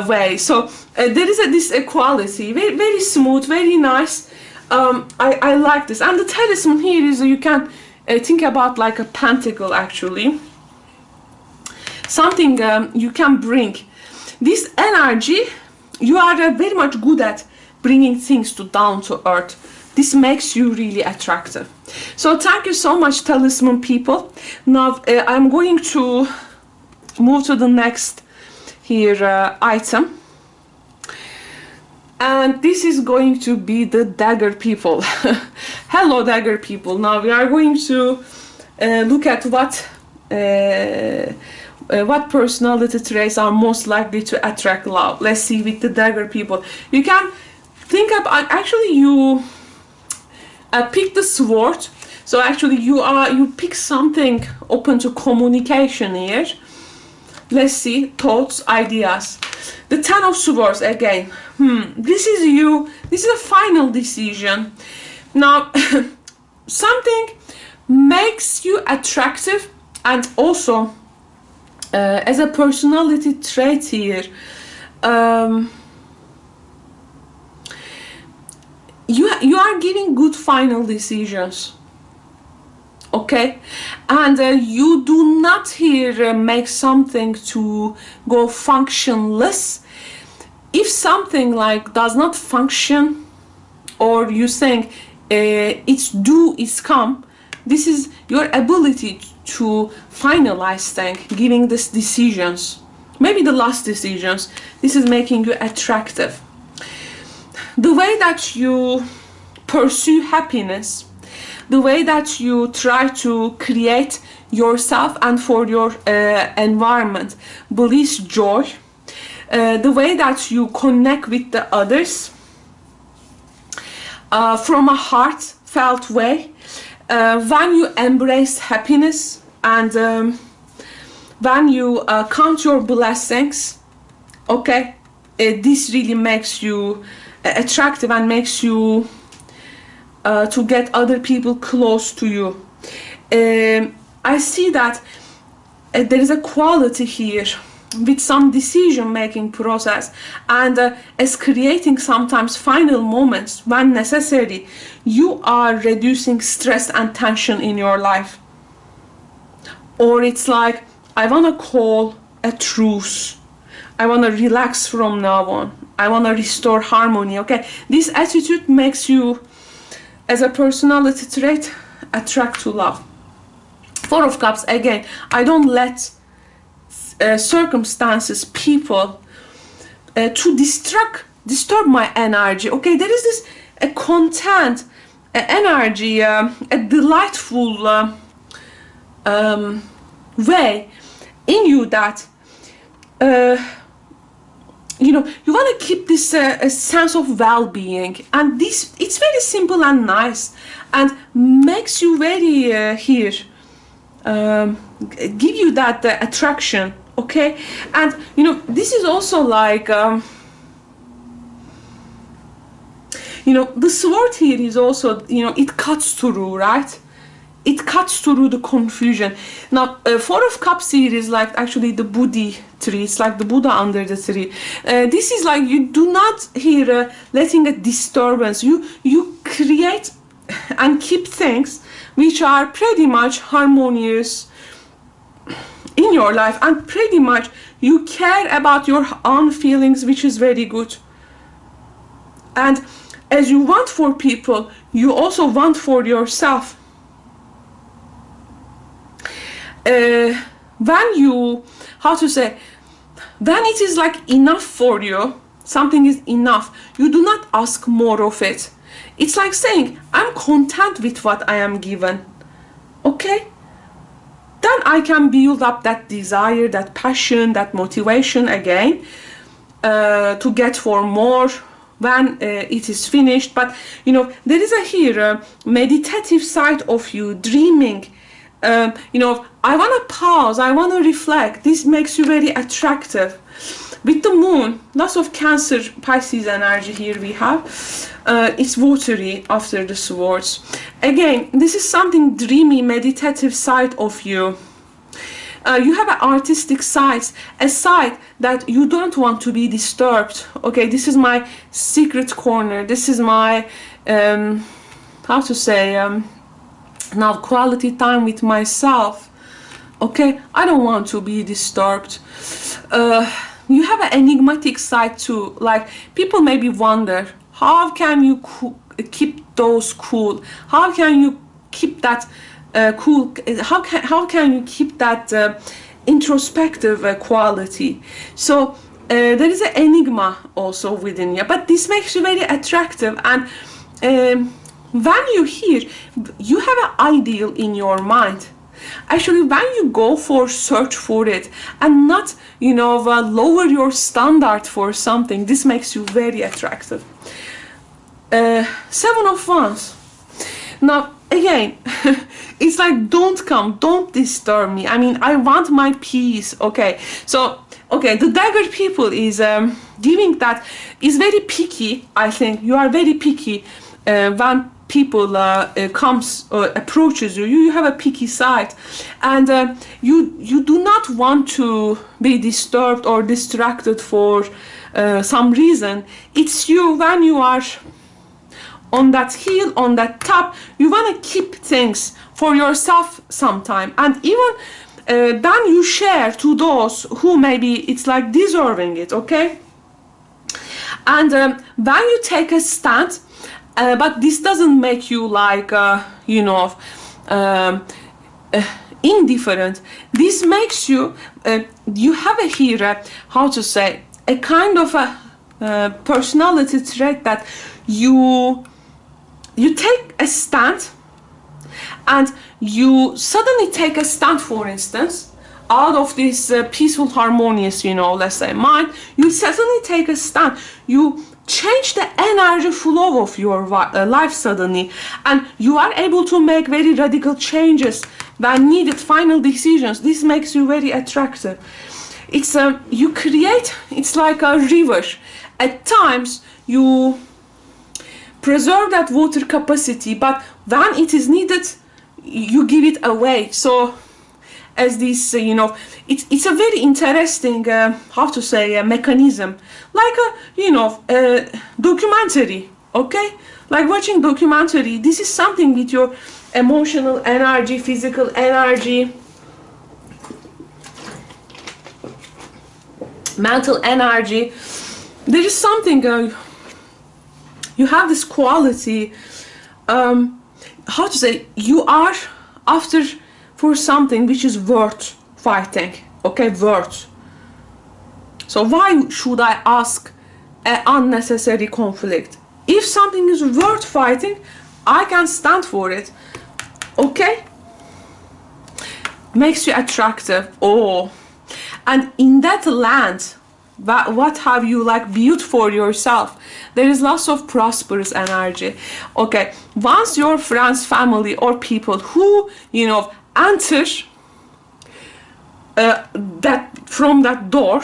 way. So there is this equality, very, very smooth, very nice. I like this. And the talisman here is you can think about like a pentacle actually. Something you can bring. This energy, you are very much good at bringing things to down to earth. This makes you really attractive. So thank you so much, talisman people. Now I'm going to move to the next here item. And this is going to be the dagger people. Hello, dagger people. Now we are going to look at what personality traits are most likely to attract love. Let's see with the dagger people. You can think about, actually you pick the sword. So actually you pick something open to communication here. Let's see, thoughts, ideas. The 10 of swords again. This is you. This is a final decision. Now, something makes you attractive, and also as a personality trait here, you are giving good final decisions. Okay, and you do not here make something to go functionless. If something like does not function, or you saying it's due, it's come, this is your ability to finalize things, giving these decisions, maybe the last decisions. This is making you attractive. The way that you pursue happiness, the way that you try to create yourself and for your environment bliss, joy, the way that you connect with the others from a heartfelt way, when you embrace happiness and when you count your blessings, okay, this really makes you attractive and makes you to get other people close to you. I see that there is a quality here with some decision-making process, and as creating sometimes final moments when necessary, you are reducing stress and tension in your life. Or it's like, I want to call a truce. I want to relax from now on. I want to restore harmony. Okay, this attitude makes you, as a personality trait, attract to love. 4 of Cups, again, I don't let circumstances, people to disturb my energy. Okay, there is this content, energy, a delightful way in you that you know, you want to keep this a sense of well-being, and this, it's very simple and nice and makes you very here give you that attraction. Okay, and you know, this is also like you know, the sword here is also, you know, it cuts through, right? it cuts through the confusion. Now, Four of Cups series, like actually the Bodhi tree, it's like the Buddha under the tree. This is like you do not here letting a disturbance. You create and keep things which are pretty much harmonious in your life, and pretty much you care about your own feelings, which is very good. And as you want for people, you also want for yourself. When you, how to say, when it is like enough for you, something is enough, you do not ask more of it. It's like saying, I'm content with what I am given. Okay? Then I can build up that desire, that passion, that motivation again to get for more when it is finished. But you know, there is a meditative side of you, dreaming. You know, I want to pause, I want to reflect. This makes you very attractive. With the moon, lots of Cancer, Pisces energy here we have. It's watery after the swords. Again, this is something dreamy, meditative side of you. You have an artistic side, a side that you don't want to be disturbed. Okay, this is my secret corner. This is my, how to say, now quality time with myself. Okay, I don't want to be disturbed. You have an enigmatic side too. Like, people maybe wonder, how can you keep those cool? How can you keep that cool? How can you keep that introspective quality? So there is an enigma also within you, but this makes you very attractive. And when you hear, you have an ideal in your mind. Actually, when you go for search for it and not, you know, lower your standard for something, this makes you very attractive. Seven of Wands. Now, again, it's like, don't come, don't disturb me. I mean, I want my peace. Okay, so, okay, the Dagger people is giving that, is very picky. I think you are very picky when people approaches you. You have a picky side, and you do not want to be disturbed or distracted for some reason. It's you, when you are on that hill, on that top, you want to keep things for yourself sometime, and even then you share to those who maybe it's like deserving it. Okay, and when you take a stand, but this doesn't make you like, you know, indifferent. This makes you, you have a here, how to say, a kind of a personality trait that you take a stand, and you suddenly take a stand, for instance, out of this peaceful, harmonious, you know, let's say mind, you suddenly take a stand, you change the energy flow of your life suddenly, and you are able to make very radical changes when needed, final decisions. This makes you very attractive. It's you create, it's like a river. At times you preserve that water capacity, but when it is needed, you give it away. So as this, you know, it's a very interesting, how to say, mechanism, like a, you know, documentary. Okay, like watching documentary. This is something with your emotional energy, physical energy, mental energy. There is something, you have this quality, how to say, you are after for something which is worth fighting. Okay, worth. So why should I ask an unnecessary conflict? If something is worth fighting, I can stand for it. Okay, makes you attractive. Oh, and in that land, what have you like built for yourself? There is lots of prosperous energy. Okay, once your friends, family, or people who, you know, enter that from that door,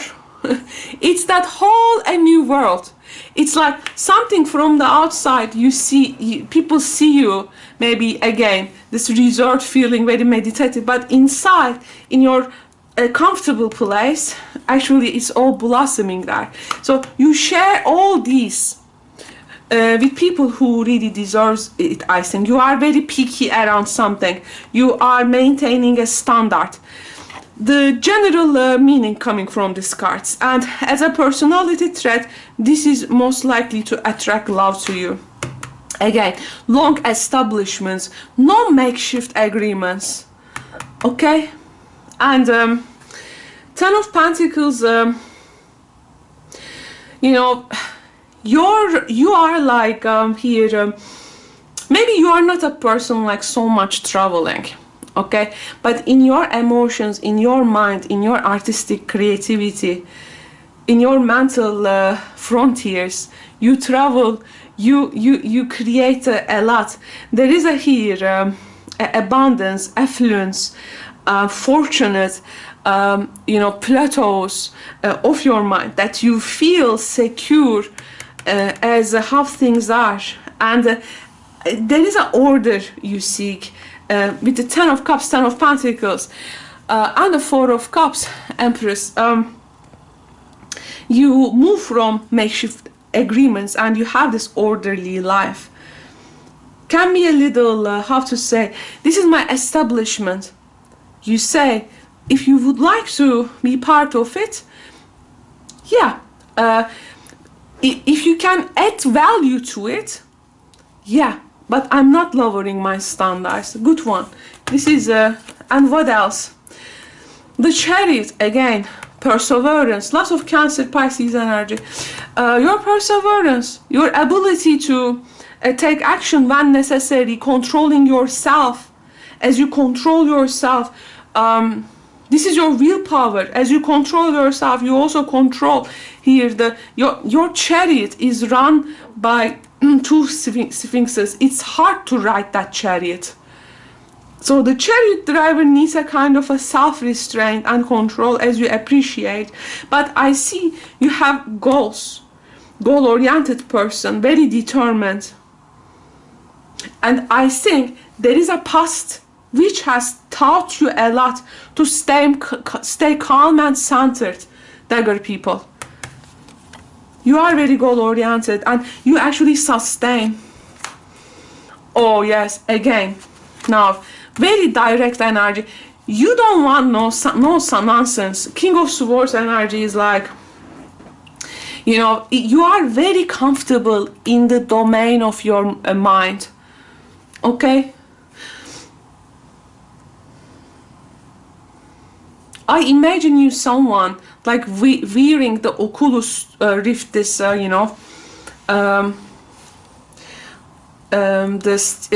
It's that whole a new world. It's like something from the outside. You see, people see you, maybe again, this resort feeling, very meditative, but inside, in your comfortable place, actually it's all blossoming there. So you share all these with people who really deserves it. I think you are very picky around something. You are maintaining a standard. The general meaning coming from these cards, and as a personality trait, this is most likely to attract love to you. Again, long establishments, no makeshift agreements, okay? And Ten of Pentacles, you know, you are like here, maybe you are not a person like so much traveling, okay, but in your emotions, in your mind, in your artistic creativity, in your mental frontiers, you travel, you create a lot. There is a here abundance, affluence, fortunate, you know, plateaus of your mind that you feel secure as how things are, and there is an order you seek with the Ten of Cups, Ten of Pentacles, and the Four of Cups, Empress. You move from makeshift agreements and you have this orderly life. Can be a little, how to say, this is my establishment. You say, if you would like to be part of it, yeah. If you can add value to it, yeah. But I'm not lowering my standards. Good one. This is, and what else? The Chariot, again, perseverance, lots of Cancer, Pisces energy. Your perseverance, your ability to take action when necessary, controlling yourself. As you control yourself, this is your willpower. As you control yourself, you also control here. Your chariot is run by two sphinxes. It's hard to ride that chariot. So the chariot driver needs a kind of a self-restraint and control as you appreciate. But I see you have goals, goal-oriented person, very determined. And I think there is a past which has taught you a lot to stay calm and centered, Dagger people. You are very goal-oriented and you actually sustain. Oh yes, again, now, very direct energy. You don't want no nonsense. King of Swords energy is like, you know, you are very comfortable in the domain of your mind. Okay? I imagine you someone like wearing the Oculus Rift, this, you know, this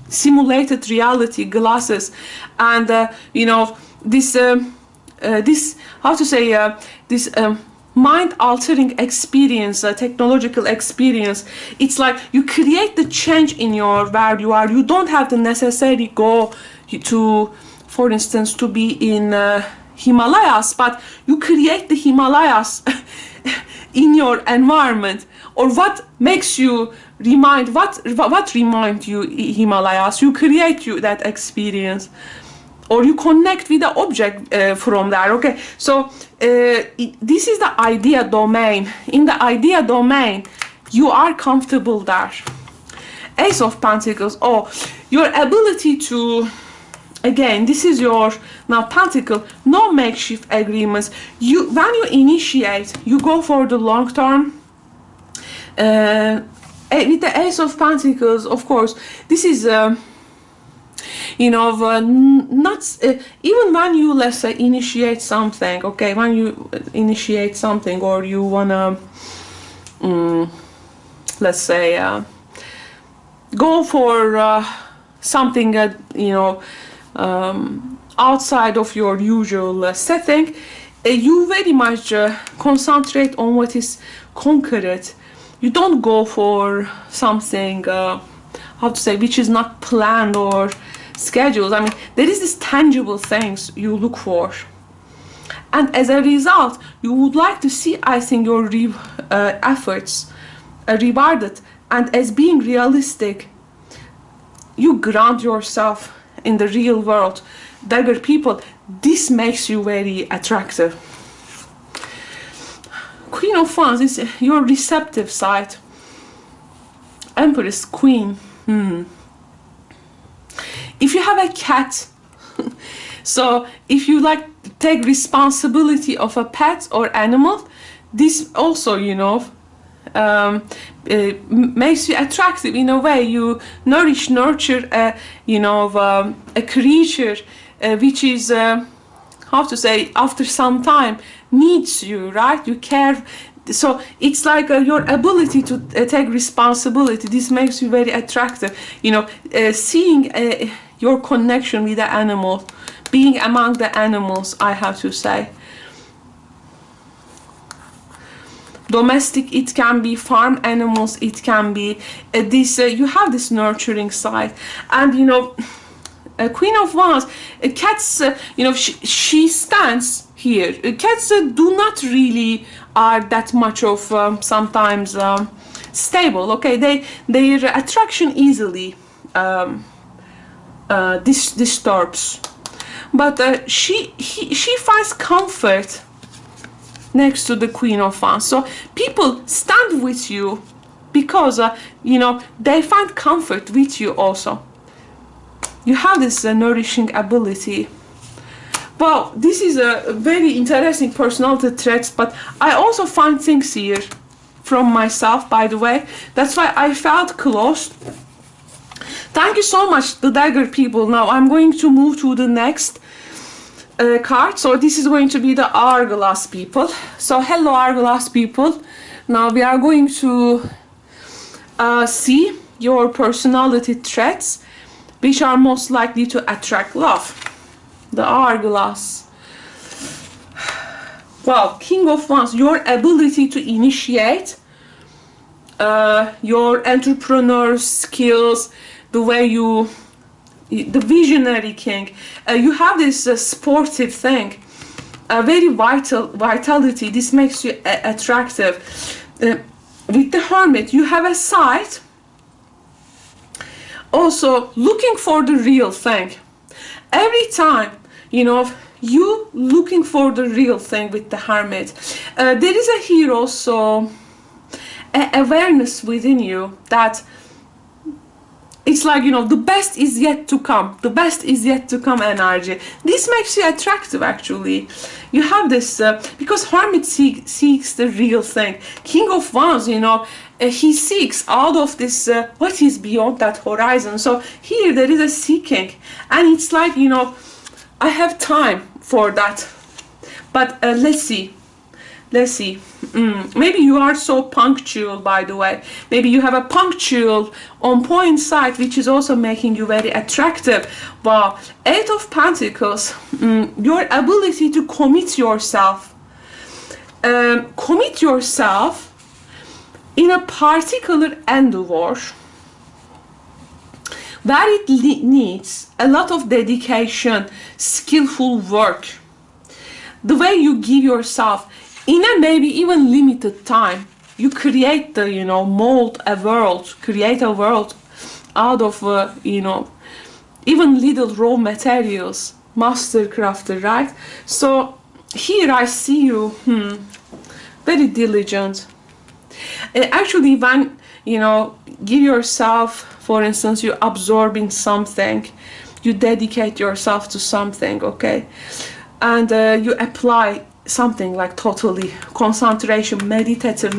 simulated reality glasses, and you know, this this, how to say, this mind-altering experience, technological experience. It's like you create the change in your where you are. You don't have the necessary go to, for instance, to be in Himalayas, but you create the Himalayas in your environment. Or what makes you remind, what reminds you Himalayas? You create you that experience, or you connect with the object from there. Okay, so this is the idea domain. In the idea domain, you are comfortable there. Ace of Pentacles. Oh, your ability to, again, this is your now Pentacle. No makeshift agreements. You, when you initiate, you go for the long term. With the Ace of Pentacles, of course, this is, you know, not even when you, let's say, initiate something. Okay, when you initiate something, or you wanna, let's say, go for something, you know, outside of your usual setting, you very much concentrate on what is concrete. You don't go for something, how to say, which is not planned or scheduled. I mean, there is these tangible things you look for. and as a result you would like to see, I think, your efforts rewarded, and as being realistic, you ground yourself in the real world. Dagger people, this makes you very attractive. Queen of Wands is your receptive side. Empress, Queen. If you have a cat, so if you like to take responsibility of a pet or animal, this also, you know, makes you attractive in a way. You nurture a, you know, a creature which is how to say, after some time needs you, right? You care. So it's like your ability to take responsibility. This makes you very attractive, you know. Seeing your connection with the animal, being among the animals, I have to say. Domestic, it can be farm animals, it can be this, you have this nurturing side. And you know, Queen of Wands, cats, you know, she stands here. Cats do not really are that much of sometimes stable, okay? Their attraction easily disturbs, but she finds comfort next to the Queen of Wands. So people stand with you because you know, they find comfort with you also. You have this nourishing ability. Well, this is a very interesting personality trait, but I also find things here from myself, by the way. That's why I felt close. Thank you so much, the Dagger people. Now I'm going to move to the next card. So this is going to be the Hourglass people. So hello, Hourglass people. Now we are going to see your personality traits which are most likely to attract love. The Hourglass. Well, King of Wands, your ability to initiate, your entrepreneur skills, the way you, the visionary king, you have this sportive thing, a very vitality. This makes you attractive. With the Hermit, you have a side also looking for the real thing. Every time, you know, you looking for the real thing with the Hermit, there is a here also awareness within you that it's like, you know, the best is yet to come. The best is yet to come energy. This makes you attractive, actually. You have this, because Hermit seeks the real thing. King of Wands, you know, he seeks out of this, what is beyond that horizon. So here there is a seeking. And it's like, you know, I have time for that. But let's see. Let's see. Maybe you are so punctual, by the way. Maybe you have a punctual, on point side, which is also making you very attractive. Wow. Eight of Pentacles. Your ability to commit yourself. Commit yourself in a particular endeavor where it needs a lot of dedication, skillful work. The way you give yourself in a maybe even limited time, you create the, you know, mold a world, create a world out of, you know, even little raw materials, master crafter, right? So here I see you, very diligent. Actually, when, you know, give yourself, for instance, you're absorbing something, you dedicate yourself to something, okay? And you apply something like totally concentration, meditative,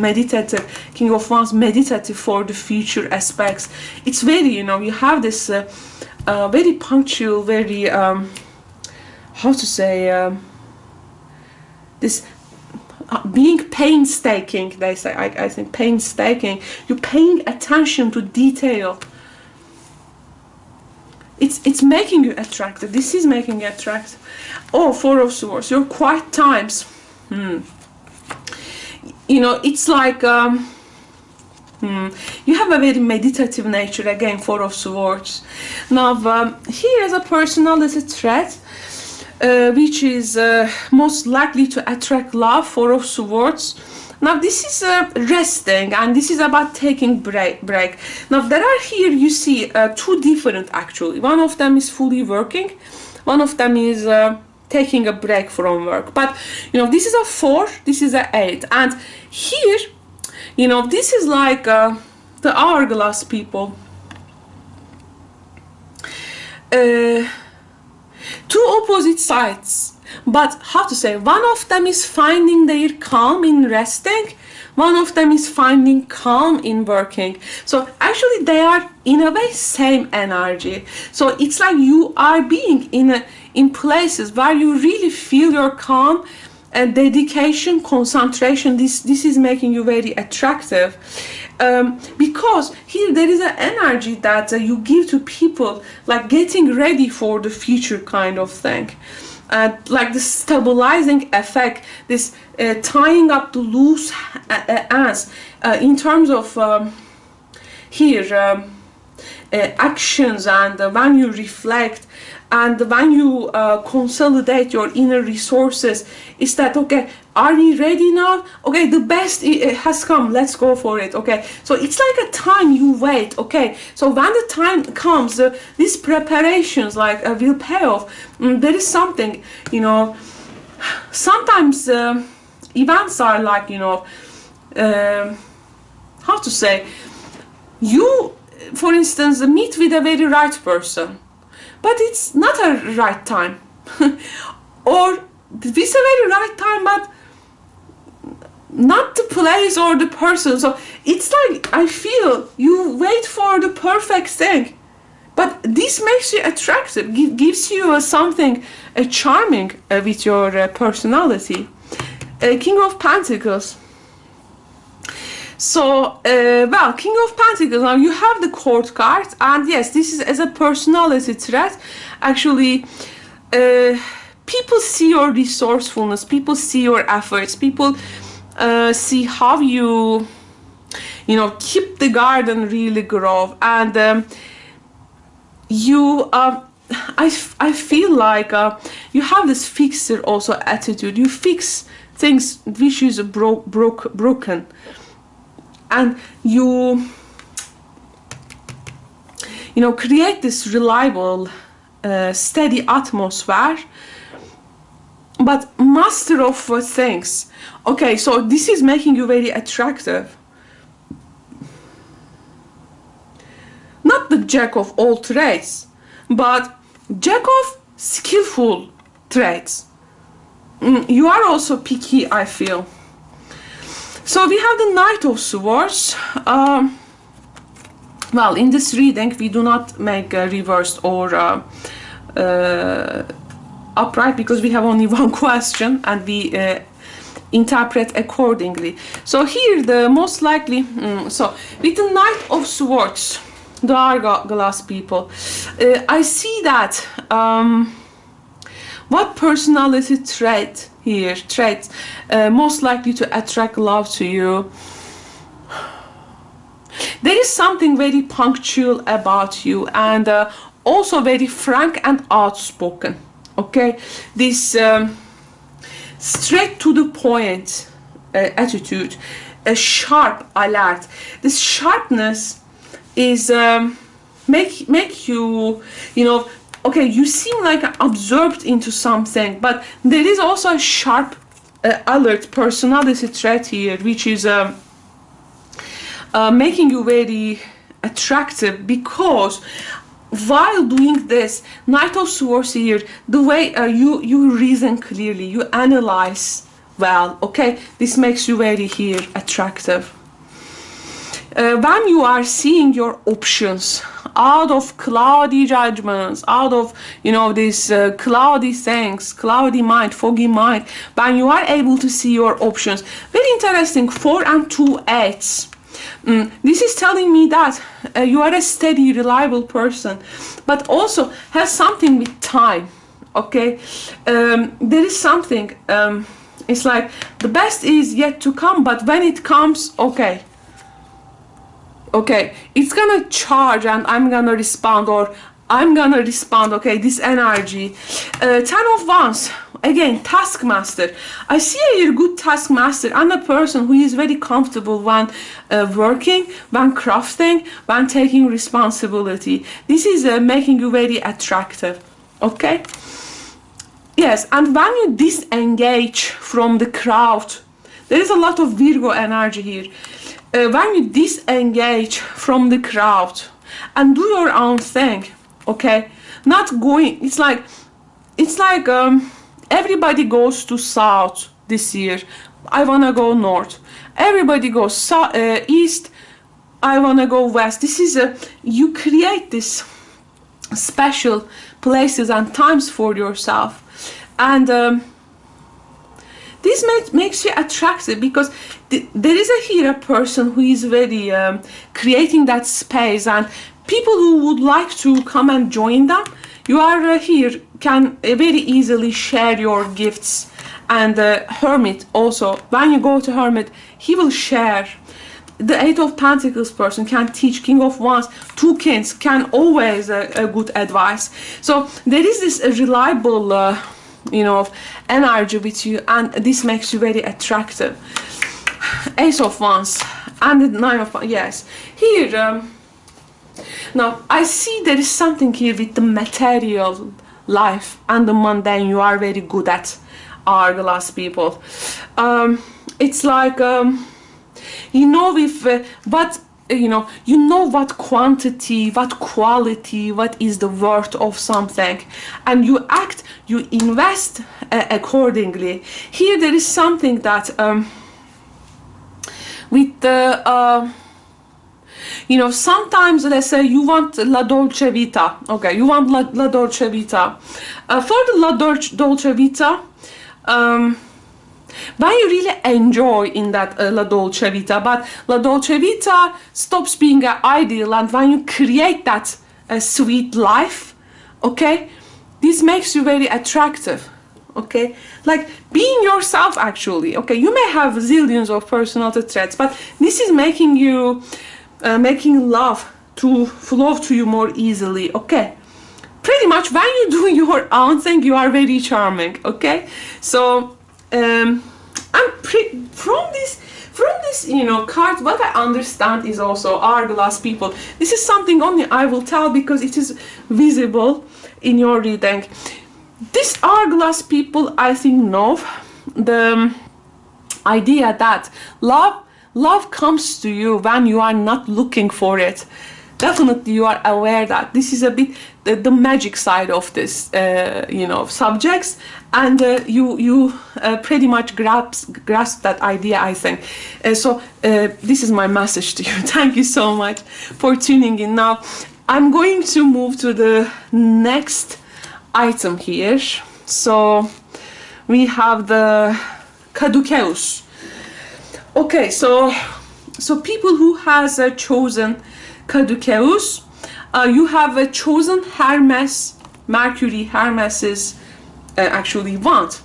King of Wands, meditative for the future aspects. It's very, you know, you have this very punctual, very, how to say, this being painstaking, they say, I think painstaking, you're paying attention to detail. It's making you attractive. This is making you attractive. Oh, Four of Swords, your quiet times. You know, it's like you have a very meditative nature. Again, Four of Swords. Now, here is a personality trait. which is most likely to attract love. Four of Swords. Now this is resting, and this is about taking break. Now there are here, you see, two different actually. One of them is fully working, one of them is taking a break from work. But you know, this is a 4, this is a 8, and here, you know, this is like the Hourglass people. Two opposite sides, but how to say, one of them is finding their calm in resting, one of them is finding calm in working. So actually they are in a way same energy. So it's like you are being in places where you really feel your calm and dedication, concentration. This is making you very attractive, because here there is an energy that you give to people, like getting ready for the future kind of thing, like the stabilizing effect, this tying up the loose ends, in terms of here actions, and when you reflect and when you consolidate your inner resources, is that okay, are we ready now? Okay, the best has come, let's go for it. Okay, so it's like a time you wait. Okay, so when the time comes, these preparations like will pay off. There is something, you know, sometimes events are like, you know, how to say, you, for instance, meet with a very right person, but it's not a right time. Or it's a very right time, but not the place or the person. So it's like, I feel you wait for the perfect thing, but this makes you attractive, gives you something charming with your personality. King of Pentacles. So, well, King of Pentacles, now you have the Court card, and yes, this is as a personality trait. Actually, people see your resourcefulness, people see your efforts, people see how you know, keep the garden really grow, and you, I feel like you have this fixer also attitude. You fix things which is broken. And you know, create this reliable, steady atmosphere, but master of things. Okay, so this is making you very attractive. Not the jack of all trades, but jack of skillful trades. You are also picky, I feel. So we have the Knight of Swords. Well, in this reading we do not make reversed or upright, because we have only one question and we interpret accordingly. So here the most likely, so with the Knight of Swords, the Hourglass people, I see that what personality trait here, traits most likely to attract love to you. There is something very punctual about you, and also very frank and outspoken. Okay, this straight to the point attitude, a sharp, alert. This sharpness is make you, you know, okay, you seem like absorbed into something, but there is also a sharp, alert personality trait here, which is making you very attractive, because while doing this, Knight of Swords here, the way you reason clearly, you analyze well. Okay, this makes you very here attractive. When you are seeing your options out of cloudy judgments, out of, you know, these cloudy things, cloudy mind, foggy mind, when you are able to see your options, very interesting. 4 and 2 8s. This is telling me that you are a steady, reliable person, but also has something with time. Okay, there is something. It's like the best is yet to come, but when it comes, okay, it's gonna charge and I'm gonna respond, or I'm gonna respond, okay, this energy. 10 of Wands, again, taskmaster. I see a good taskmaster and a person who is very comfortable when working, when crafting, when taking responsibility. This is making you very attractive, okay? Yes, and when you disengage from the crowd, there is a lot of Virgo energy here. When you disengage from the crowd and do your own thing, okay, not going, it's like everybody goes to south this year, I wanna go north. Everybody goes east, I wanna go west. This is you create this special places and times for yourself, and this makes you attractive, because there is here a person who is very creating that space, and people who would like to come and join them, you are here, can very easily share your gifts. And Hermit also, when you go to Hermit, he will share. The Eight of Pentacles person can teach. King of Wands, two kings can always a good advice. So there is this reliable you know, energy with you, and this makes you very attractive. Ace of Wands and the Nine of Wands, yes. Here, now I see there is something here with the material life and the mundane. You are very good at, Hourglass people. It's like, you know, if what you know what quantity, what quality, what is the worth of something, and you act, you invest accordingly. Here there is something that with the you know, sometimes let's say you want La Dolce Vita, okay, you want La Dolce Vita. For the La Dolce Vita, when you really enjoy in that La Dolce Vita, but La Dolce Vita stops being an ideal, and when you create that sweet life, okay, this makes you very attractive, okay, like being yourself actually, okay, you may have zillions of personality traits, but this is making you, making love to flow to you more easily, okay. Pretty much when you do your own thing, you are very charming, okay. So from this you know card, what I understand is also Hourglass people, this is something only I will tell because it is visible in your reading. This Hourglass people, I think, know the idea that love comes to you when you are not looking for it. Definitely you are aware that this is a bit the magic side of this you know subjects, and you pretty much grasp that idea, I think. So this is my message to you. Thank you so much for tuning in. Now I'm going to move to the next item here. So we have the Caduceus. Okay, so people who has chosen Caduceus, you have chosen Hermes, Mercury. Hermes is actually wand.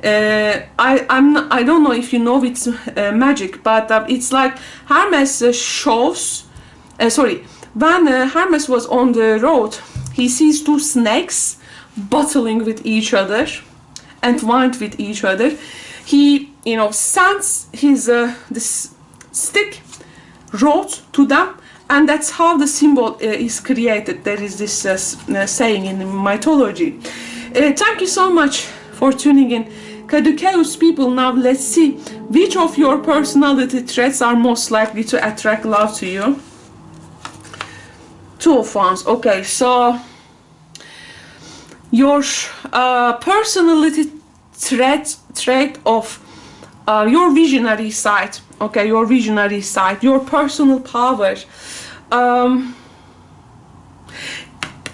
I don't know if you know it's magic, but it's like Hermes shows. Sorry, when Hermes was on the road, he sees two snakes battling with each other, entwined with each other. He, you know, sends his this stick rod to them, and that's how the symbol is created. There is this saying in mythology. Thank you so much for tuning in, Caduceus people. Now let's see which of your personality traits are most likely to attract love to you. Two of Wands. Okay, so your personality trait of your visionary side, okay, your visionary side, your personal power,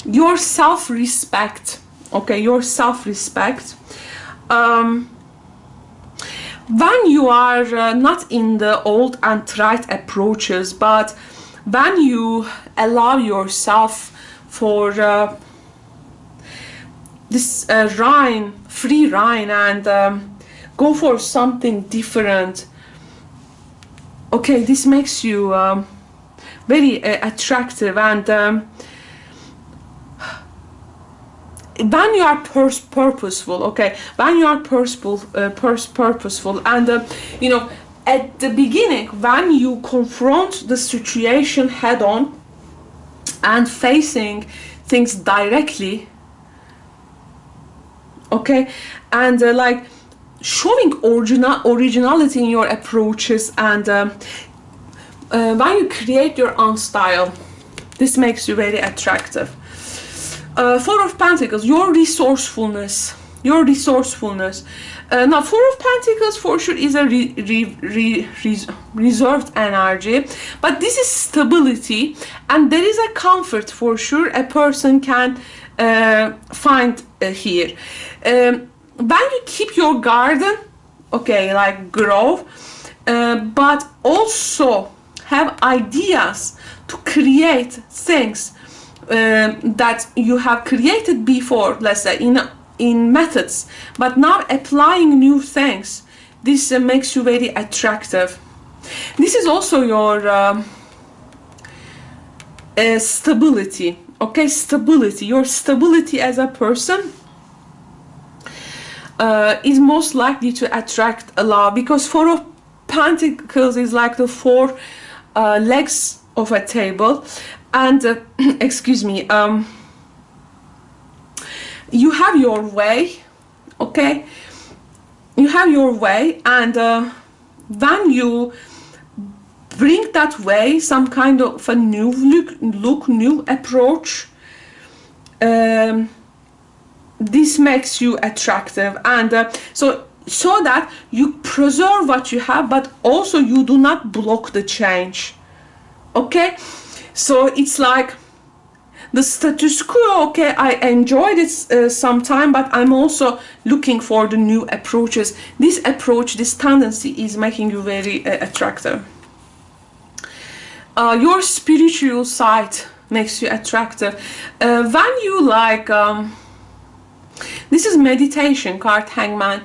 your self-respect, okay, your self-respect. When you are not in the old and trite approaches, but when you allow yourself for this free reign, and go for something different, okay, this makes you very attractive. And when you are purposeful, okay, when you are purposeful, and you know, at the beginning, when you confront the situation head on and facing things directly, okay, and like showing originality in your approaches, and when you create your own style, this makes you very attractive. Four of Pentacles, your resourcefulness. Now, Four of Pentacles for sure is a reserved energy, but this is stability, and there is a comfort for sure a person can find here. When you keep your garden, okay, like grow, but also have ideas to create things that you have created before, let's say in methods, but now applying new things, this makes you very attractive. This is also your stability, okay, your stability as a person is most likely to attract a love, because Four of Pentacles is like the four legs of a table, and excuse me, you have your way, okay, you have your way, and when you bring that way some kind of a new look, new approach, this makes you attractive, and so that you preserve what you have, but also you do not block the change, okay. So it's like the status quo, okay, I enjoyed it sometime, but I'm also looking for the new approaches. This approach, this tendency is making you very attractive. Your spiritual side makes you attractive. When you like, this is meditation card, Hangman,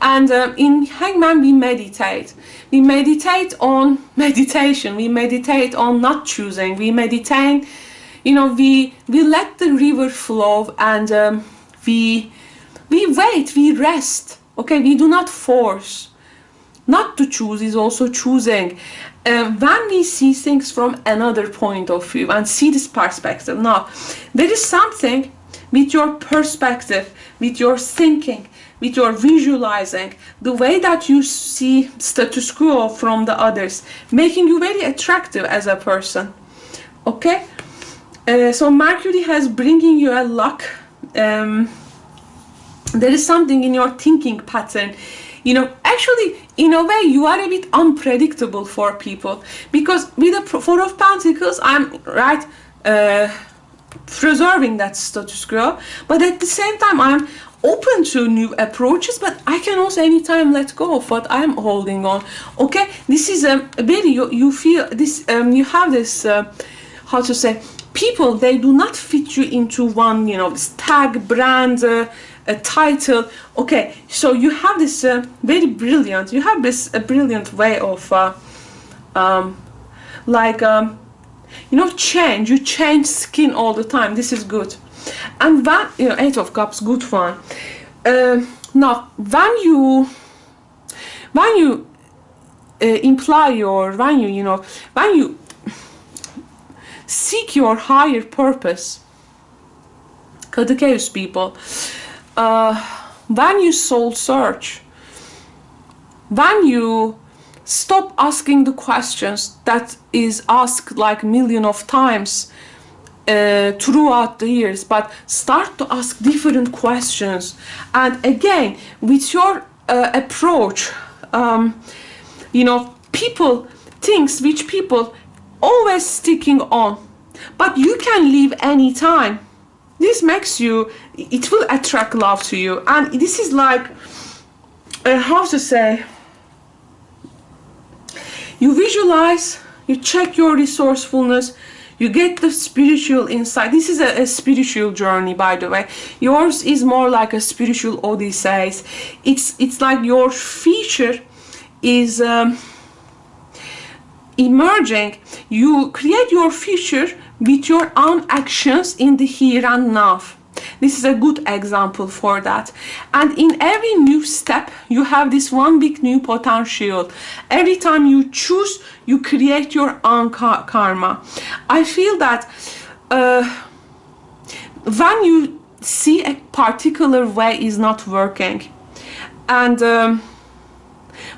and in Hangman we meditate. We meditate on meditation. We meditate on not choosing. We meditate, you know, we let the river flow, and we wait, we rest. Okay, we do not force. Not to choose is also choosing. When we see things from another point of view and see this perspective, now there is something with your perspective, with your thinking, with your visualizing, the way that you see status quo from the others, making you very attractive as a person, okay. So Mercury has bringing you a luck. There is something in your thinking pattern, you know, actually in a way you are a bit unpredictable for people, because with the Four of Pentacles I'm right preserving that status quo, but at the same time I'm open to new approaches, but I can also anytime let go of what I'm holding on, okay. This is a very, you feel this, you have this how to say, people, they do not fit you into one, you know, this tag, brand, a title, okay. So you have this very brilliant, you have this brilliant way of like you know, change, you change skin all the time. This is good. And when, you know, Eight of Cups, good one. Now when you imply your, when you seek your higher purpose, Caduceus people, when you soul search, when you stop asking the questions that is asked like million of times throughout the years, but start to ask different questions, and again with your approach, you know, people, things which people always sticking on, but you can leave anytime. This makes you, it will attract love to you, and this is like how to say, you visualize, you check your resourcefulness, you get the spiritual insight. This is a spiritual journey, by the way. Yours is more like a spiritual odyssey. It's like your future is emerging. You create your future with your own actions in the here and now. This is a good example for that. And in every new step, you have this one big new potential. Every time you choose, you create your own karma. I feel that when you see a particular way is not working, and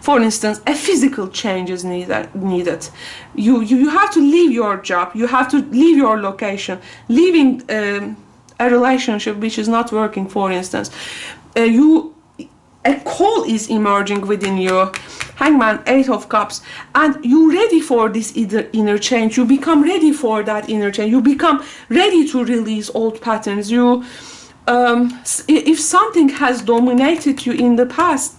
for instance, a physical change is needed. You have to leave your job, you have to leave your location, leaving a relationship which is not working, for instance. A call is emerging within you, Hangman, 8 of Cups, and you're ready for this inner change. You become ready for that inner change. You become ready to release old patterns. If something has dominated you in the past,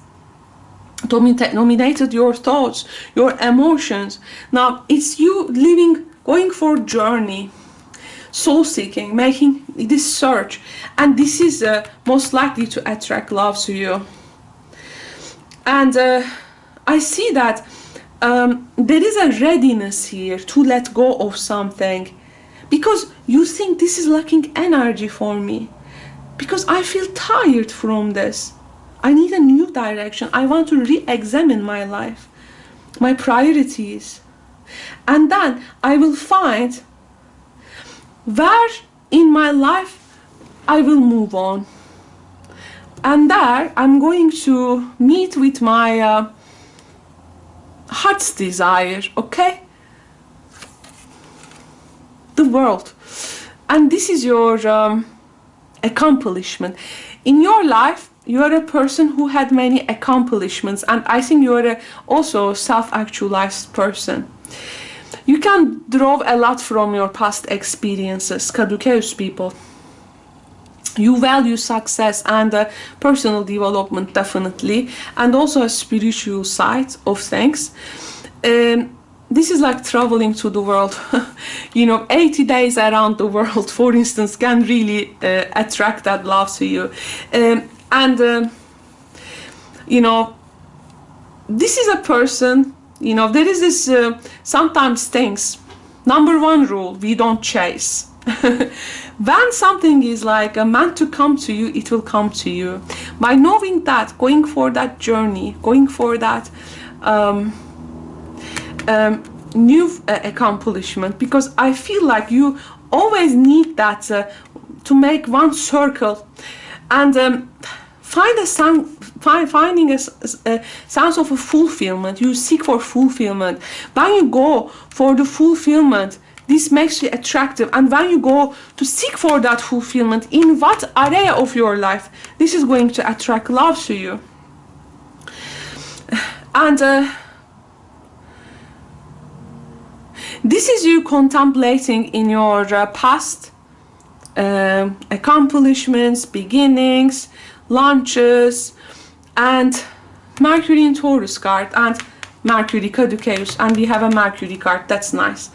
dominated your thoughts, your emotions, now it's you going for journey, soul seeking, making this search, and this is most likely to attract love to you. And I see that there is a readiness here to let go of something, because you think this is lacking energy for me, because I feel tired from this. I need a new direction. I want to re-examine my life, my priorities. And then I will find where in my life I will move on. And there I'm going to meet with my heart's desire, okay? The world. And this is your accomplishment. In your life, you are a person who had many accomplishments, and I think you are also a self-actualized person. You can draw a lot from your past experiences, Caduceus people. You value success and personal development, definitely, and also a spiritual side of things. This is like traveling to the world. 80 days around the world, for instance, can really attract that love to you. This is a person, there is this sometimes things. Number one rule, we don't chase. When something is like meant to come to you, it will come to you. By knowing that, going for that journey, going for that new accomplishment, because I feel like you always need that to make one circle, and finding a sense of a fulfillment. You seek for fulfillment. When you go for the fulfillment, this makes you attractive, and when you go to seek for that fulfillment in what area of your life, this is going to attract love to you. And this is you contemplating in your past accomplishments, beginnings, launches, and Mercury in Taurus card, and Mercury Caduceus, and we have a Mercury card. That's nice.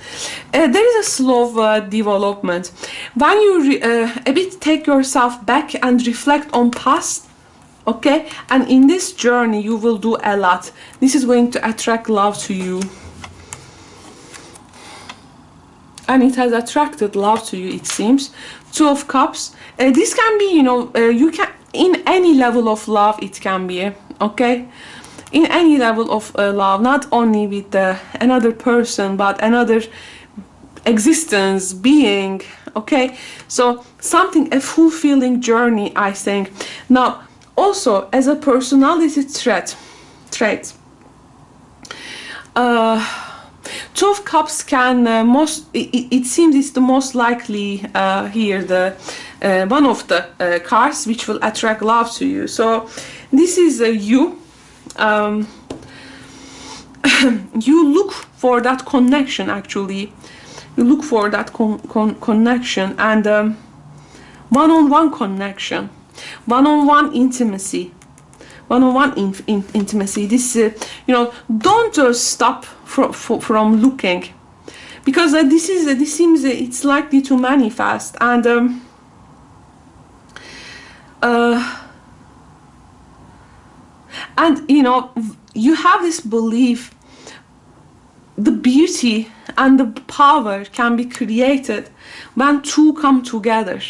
There is a slow development. When you a bit take yourself back and reflect on past, okay, and in this journey you will do a lot. This is going to attract love to you, and it has attracted love to you, it seems. 2 of Cups. This can be, you can, in any level of love it can be, okay? In any level of love, not only with another person, but another existence, being, okay? So something, a fulfilling journey, I think. Now, also as a personality trait, 2 of Cups can it seems it's the most likely here, the one of the cards which will attract love to you. So this is you. You look for that connection, actually. You look for that connection, and one-on-one connection, one-on-one intimacy, one-on-one intimacy. This, don't just stop from looking, because this seems it's likely to manifest, and you have this belief the beauty and the power can be created when two come together.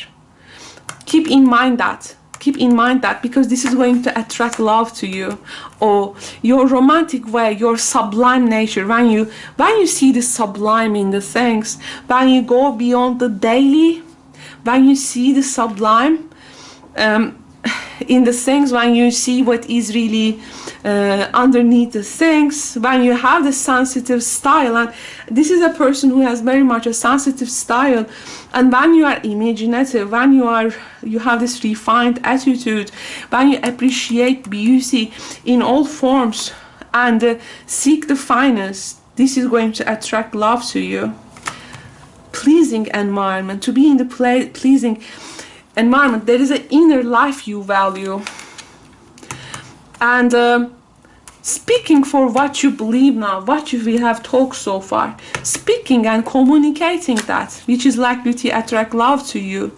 keep in mind that. Keep in mind that, because this is going to attract love to you, or your romantic way, your sublime nature. When you see the sublime in the things, when you go beyond the daily, when you see the sublime in the things, when you see what is really underneath the things, when you have the sensitive style, and this is a person who has very much a sensitive style, and when you are imaginative, when you have this refined attitude, when you appreciate beauty in all forms and seek the finest, this is going to attract love to you. Pleasing environment, to be in the pleasing environment, there is an inner life you value, and speaking for what you believe now, what we have talked so far, speaking and communicating that, which is likely to attract love to you.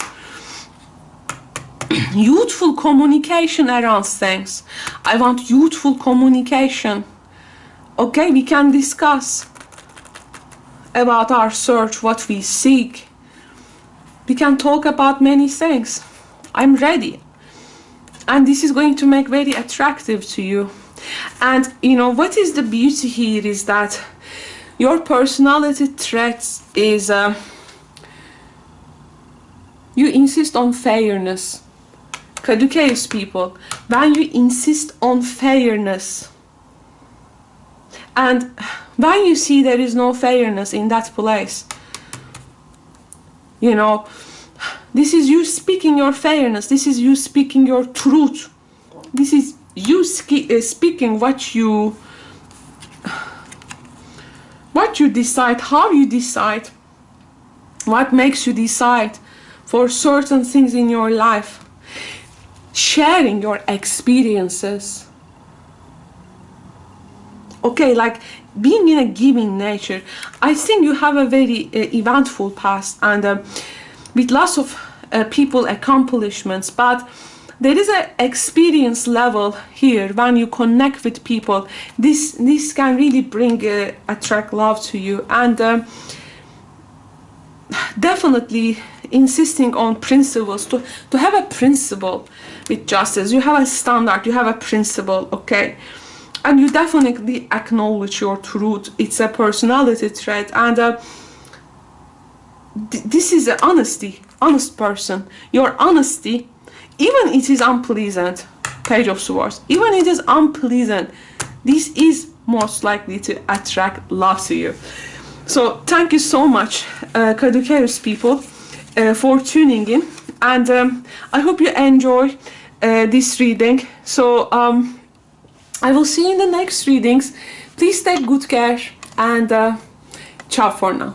Youthful communication around things. I want youthful communication. Okay, we can discuss about our search, what we seek. We can talk about many things. I'm ready. And this is going to make very attractive to you. And you know what is the beauty here is that your personality traits is you insist on fairness. Caduceus people, when you insist on fairness, and when you see there is no fairness in that place, you know, this is you speaking your fairness, this is you speaking your truth, this is you speaking what you decide, how you decide, what makes you decide for certain things in your life, sharing your experiences. Okay, like being in a giving nature. I think you have a very eventful past, and with lots of people accomplishments, but there is an experience level here. When you connect with people, this can really bring attract love to you, and definitely insisting on principles, to have a principle with justice. You have a standard, you have a principle, okay, and you definitely acknowledge your truth. It's a personality trait, and this is an honest person. Your honesty, even it is unpleasant, Page of Swords, even it is unpleasant, this is most likely to attract love to you. So thank you so much, Caduceus people, for tuning in, and I hope you enjoy this reading. So I will see you in the next readings. Please take good care, and ciao for now.